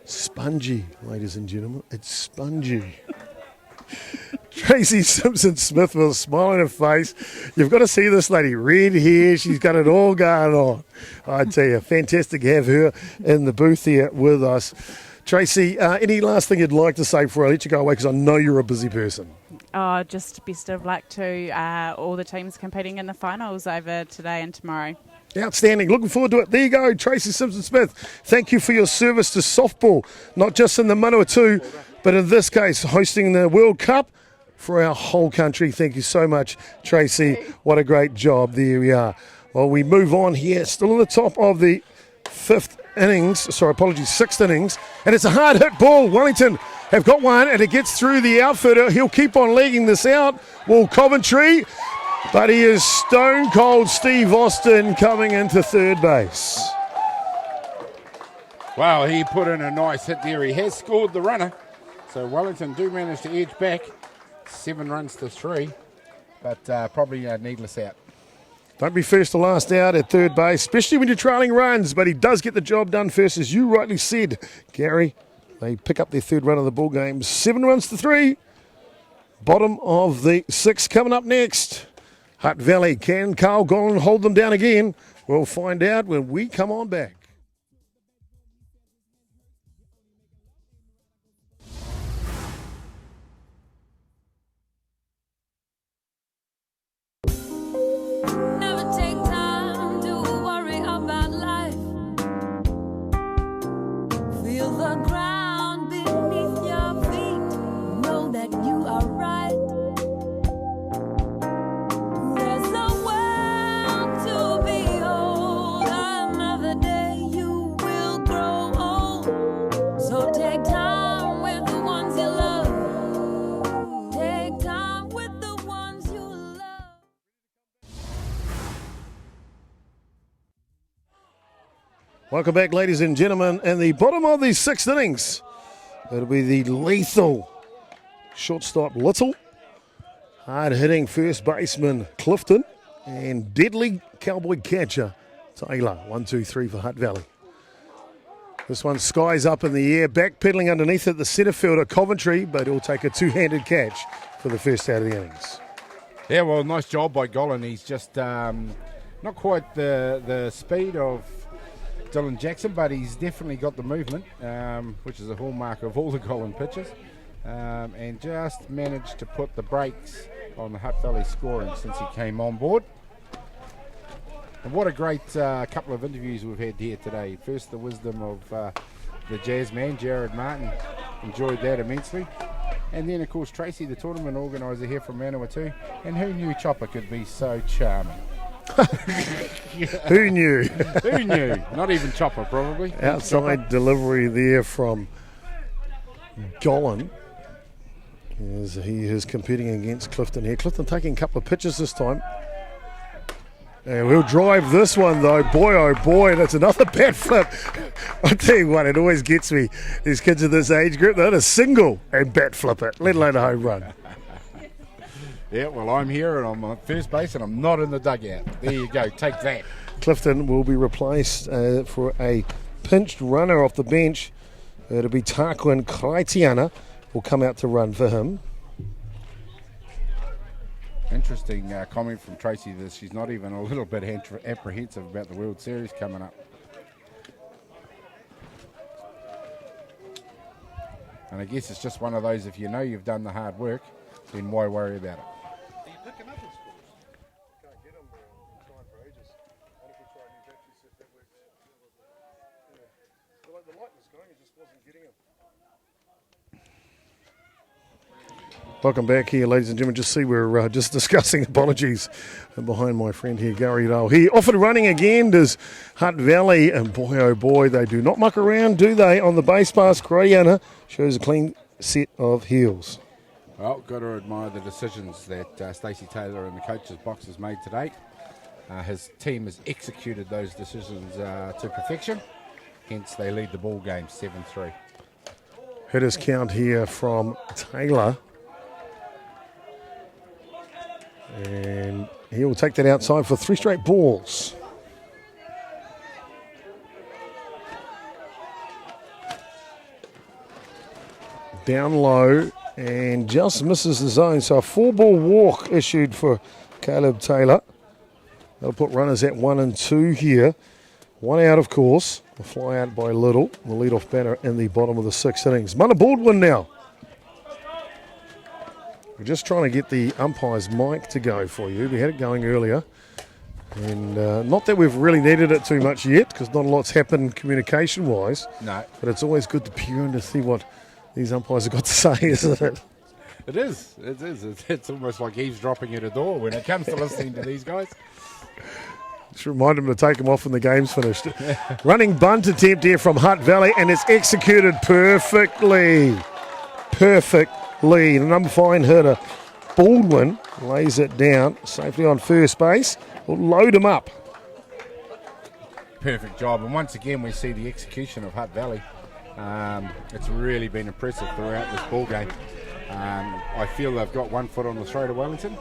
[SPEAKER 1] Spongy, ladies and gentlemen. It's spongy. Tracy Simpson-Smith with a smile on her face. You've got to see this lady. Red hair. She's got it all going on. I tell you, fantastic to have her in the booth here with us. Tracy, any last thing you'd like to say before I let you go away, because I know you're a busy person?
[SPEAKER 8] Oh, just best of luck to all the teams competing in the finals over today and tomorrow.
[SPEAKER 1] Outstanding. Looking forward to it. There you go, Tracy Simpson-Smith. Thank you for your service to softball, not just in the Manawatu, but in this case, hosting the World Cup for our whole country. Thank you so much, Tracy. What a great job. There we are. Well, we move on here. Still on the top of the sixth innings. And it's a hard hit ball. Wellington have got one, and it gets through the outfielder. He'll keep on legging this out. Will Coventry. But he is stone cold Steve Austin coming into third base.
[SPEAKER 2] Wow, he put in a nice hit there. He has scored the runner. So Wellington do manage to edge back 7 runs to 3, but probably a needless out.
[SPEAKER 1] Don't be first to last out at third base, especially when you're trailing runs, but he does get the job done first, as you rightly said, Gary. They pick up their third run of the ball game, 7 runs to 3. Bottom of the 6th coming up next. Hutt Valley, can Colquhoun hold them down again? We'll find out when we come on back.
[SPEAKER 7] Never take time to worry about life.
[SPEAKER 1] Welcome back, ladies and gentlemen. And the bottom of the sixth innings, it'll be the lethal shortstop Little, hard-hitting first baseman Clifton, and deadly cowboy catcher Taylor. 1, 2, 3 for Hutt Valley. This one skies up in the air, backpedaling underneath it, the centre fielder Coventry, but he'll take a two-handed catch for the first out of the innings.
[SPEAKER 2] Yeah, well, nice job by Gollan. He's just not quite the speed of Dylan Jackson, but he's definitely got the movement, which is a hallmark of all the Gollan pitches, and just managed to put the brakes on the Hutt Valley scoring since he came on board. And what a great couple of interviews we've had here today. First, the wisdom of the jazz man, Jared Martin. Enjoyed that immensely. And then, of course, Tracy, the tournament organiser here from Manawatu. And who knew Chopper could be so charming?
[SPEAKER 1] Who knew?
[SPEAKER 2] Who knew? Not even Chopper, probably.
[SPEAKER 1] Outside delivery there from Gollan, as he is competing against Clifton here. Clifton taking a couple of pitches this time. And we'll drive this one, though. Boy, oh boy, that's another bat flip. I'll tell you what, it always gets me. These kids of this age group, they're a single and bat flip it, let alone a home run.
[SPEAKER 2] Yeah, well, I'm here and I'm on first base and I'm not in the dugout. There you go, take that.
[SPEAKER 1] Clifton will be replaced for a pinched runner off the bench. It'll be Tarquin Kraitiana will come out to run for him.
[SPEAKER 2] Interesting comment from Tracy that she's not even a little bit apprehensive about the World Series coming up. And I guess it's just one of those, if you know you've done the hard work, then why worry about it?
[SPEAKER 1] Do you pick him up in school? Can't get him. We're trying for ages. What if we try a new battery set that works? Yeah. The light was going, it just wasn't getting him. Welcome back here, ladies and gentlemen. Just see we're just discussing apologies behind my friend here, Gary Dale. He offered running again, does Hutt Valley, and boy, oh boy, they do not muck around, do they? On the base pass, Kradiana shows a clean set of heels.
[SPEAKER 2] Well, got to admire the decisions that Stacey Taylor and the coach's box has made today. His team has executed those decisions to perfection, hence they lead the ball game 7-3.
[SPEAKER 1] Hitters count here from Taylor. And he will take that outside for 3 straight balls. Down low and just misses the zone. So a 4-ball walk issued for Caleb Taylor. That'll put runners at 1 and 2 here. 1 out, of course. A fly out by Little, the leadoff batter in the bottom of the 6th innings. Munna Baldwin now. We're just trying to get the umpire's mic to go for you. We had it going earlier. And not that we've really needed it too much yet, because not a lot's happened communication-wise.
[SPEAKER 2] No.
[SPEAKER 1] But it's always good to peer in to see what these umpires have got to say, isn't it?
[SPEAKER 2] It is. It is. It's almost like eavesdropping at a door when it comes to listening to these guys.
[SPEAKER 1] Just remind them to take them off when the game's finished. Running bunt attempt here from Hutt Valley, and it's executed perfectly. Perfectly. The number 5 hitter, Baldwin, lays it down safely on first base. We'll load him up.
[SPEAKER 2] Perfect job. And once again, we see the execution of Hutt Valley. It's really been impressive throughout this ball game. I feel they've got 1 foot on the throat of Wellington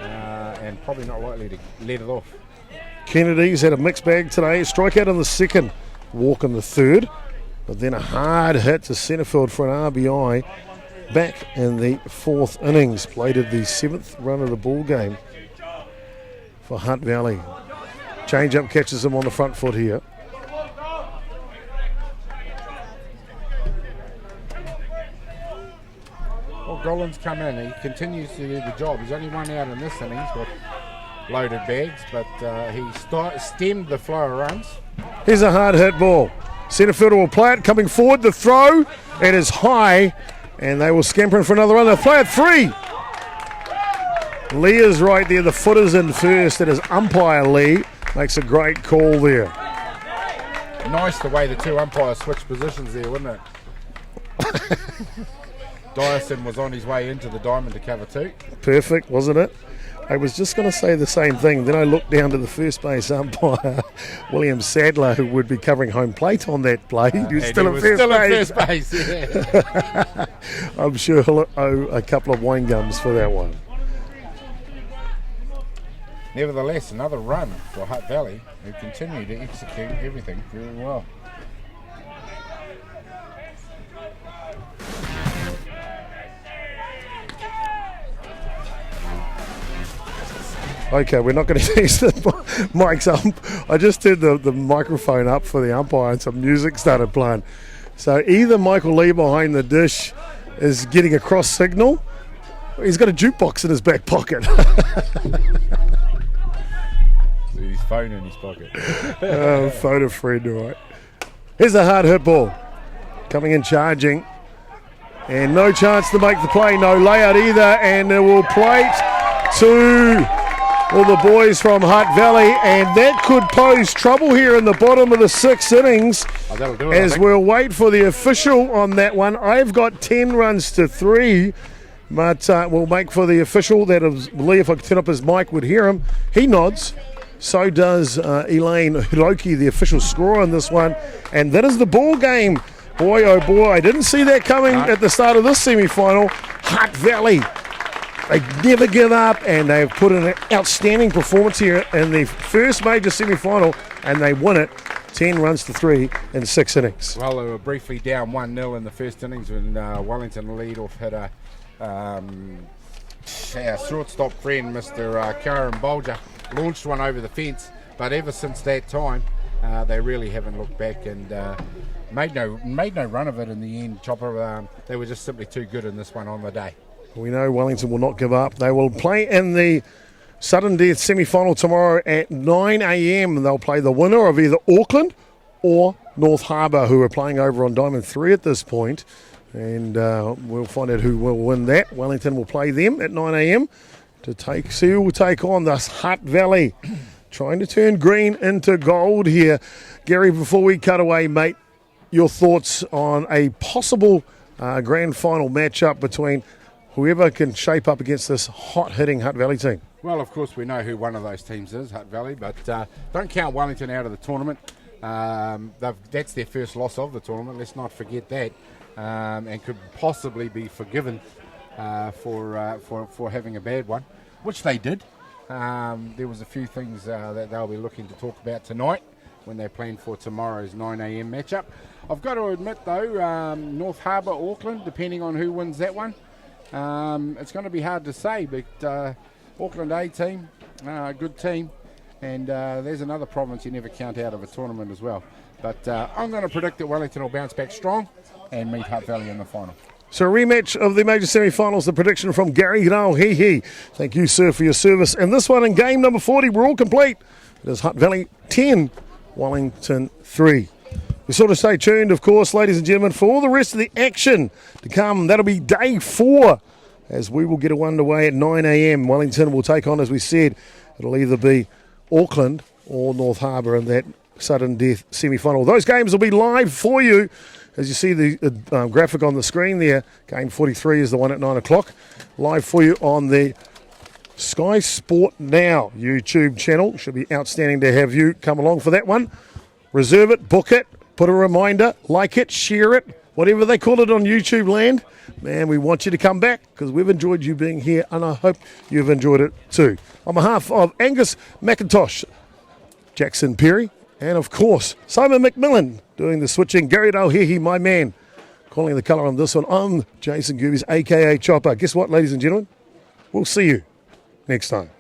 [SPEAKER 2] and probably not likely to let it off.
[SPEAKER 1] Kennedy's had a mixed bag today. Strikeout in the 2nd, walk in the 3rd, but then a hard hit to centre field for an RBI. Back in the 4th innings, plated the 7th run of the ball game for Hutt Valley. Change-up catches him on the front foot here.
[SPEAKER 2] Well, Gollan's come in. He continues to do the job. He's only 1 out in this innings with loaded bags, but he stemmed the flow of runs.
[SPEAKER 1] Here's a hard hit ball. Centre fielder will play it. Coming forward, the throw. It is high. And they will scamper in for another run. They'll play at 3. Lee is right there. The footer's in first. It is umpire Lee. Makes a great call there.
[SPEAKER 2] Nice the way the 2 umpires switched positions there, wasn't it? Dyson was on his way into the diamond to cover 2.
[SPEAKER 1] Perfect, wasn't it? I was just going to say the same thing. Then I looked down to the first base umpire, William Sadler, who would be covering home plate on that play. He was still at first base.
[SPEAKER 2] Yeah.
[SPEAKER 1] I'm sure he'll owe a couple of wine gums for that one.
[SPEAKER 2] Nevertheless, another run for Hutt Valley, who continue to execute everything very well.
[SPEAKER 1] Okay, we're not going to use the mics up. I just turned the microphone up for the umpire and some music started playing. So either Michael Lee behind the dish is getting a cross signal, or he's got a jukebox in his back pocket.
[SPEAKER 2] His phone in his pocket.
[SPEAKER 1] Phone a friend, all right. Here's a hard hit ball. Coming in charging. And no chance to make the play, no layout either. And it will plate to all the boys from Hutt Valley. And that could pose trouble here in the bottom of the sixth innings.
[SPEAKER 2] That'll do it,
[SPEAKER 1] as we'll wait for the official on that one. I've got 10 runs to 3. But we'll make for the official. That is Lee, if I could turn up his mic, would hear him. He nods. So does Elaine Hiroki, the official scorer on this one. And that is the ball game. Boy, oh boy, I didn't see that coming at the start of this semi-final. Hutt Valley, they never give up, and they've put in an outstanding performance here in the first major semi-final, and they win it 10 runs to 3 in 6 innings.
[SPEAKER 2] Well, they were briefly down 1-0 in the first innings when Wellington lead-off hit our shortstop friend, Mr. Karen Bolger, launched one over the fence. But ever since that time, they really haven't looked back and made no run of it in the end. They were just simply too good in this one on the day.
[SPEAKER 1] We know Wellington will not give up. They will play in the sudden death semi-final tomorrow at 9 a.m. They'll play the winner of either Auckland or North Harbour, who are playing over on Diamond 3 at this point. And we'll find out who will win that. Wellington will play them at 9 a.m. to see who will take on this Hutt Valley. Trying to turn green into gold here. Gary, before we cut away, mate, your thoughts on a possible grand final matchup between whoever can shape up against this hot-hitting Hutt Valley team?
[SPEAKER 2] Well, of course, we know who one of those teams is, Hutt Valley, but don't count Wellington out of the tournament. That's their first loss of the tournament. Let's not forget that, and could possibly be forgiven for having a bad one, which they did. There was a few things that they'll be looking to talk about tonight when they plan for tomorrow's 9 a.m. matchup. I've got to admit, though, North Harbour, Auckland, depending on who wins that one, it's going to be hard to say, but Auckland A team, good team, and there's another province you never count out of a tournament as well. But I'm going to predict that Wellington will bounce back strong and meet Hutt Valley in the final.
[SPEAKER 1] So a rematch of the major semi-finals, the prediction from Gary Rauhihi. Thank you, sir, for your service. And this one in game number 40, we're all complete. It is Hutt Valley 10, Wellington 3. We sort of stay tuned, of course, ladies and gentlemen, for all the rest of the action to come. That'll be day 4 as we will get underway at 9 a.m. Wellington will take on, as we said, it'll either be Auckland or North Harbour in that sudden death semi-final. Those games will be live for you. As you see the graphic on the screen there, game 43 is the one at 9 o'clock. Live for you on the Sky Sport Now YouTube channel. Should be outstanding to have you come along for that one. Reserve it, book it, put a reminder, like it, share it, whatever they call it on YouTube land. Man, we want you to come back because we've enjoyed you being here and I hope you've enjoyed it too. On behalf of Angus McIntosh, Jackson Perry, and of course, Simon McMillan doing the switching. Gary Rauhihi, my man, calling the colour on this one. I'm Jason Goobies, a.k.a. Chopper. Guess what, ladies and gentlemen? We'll see you next time.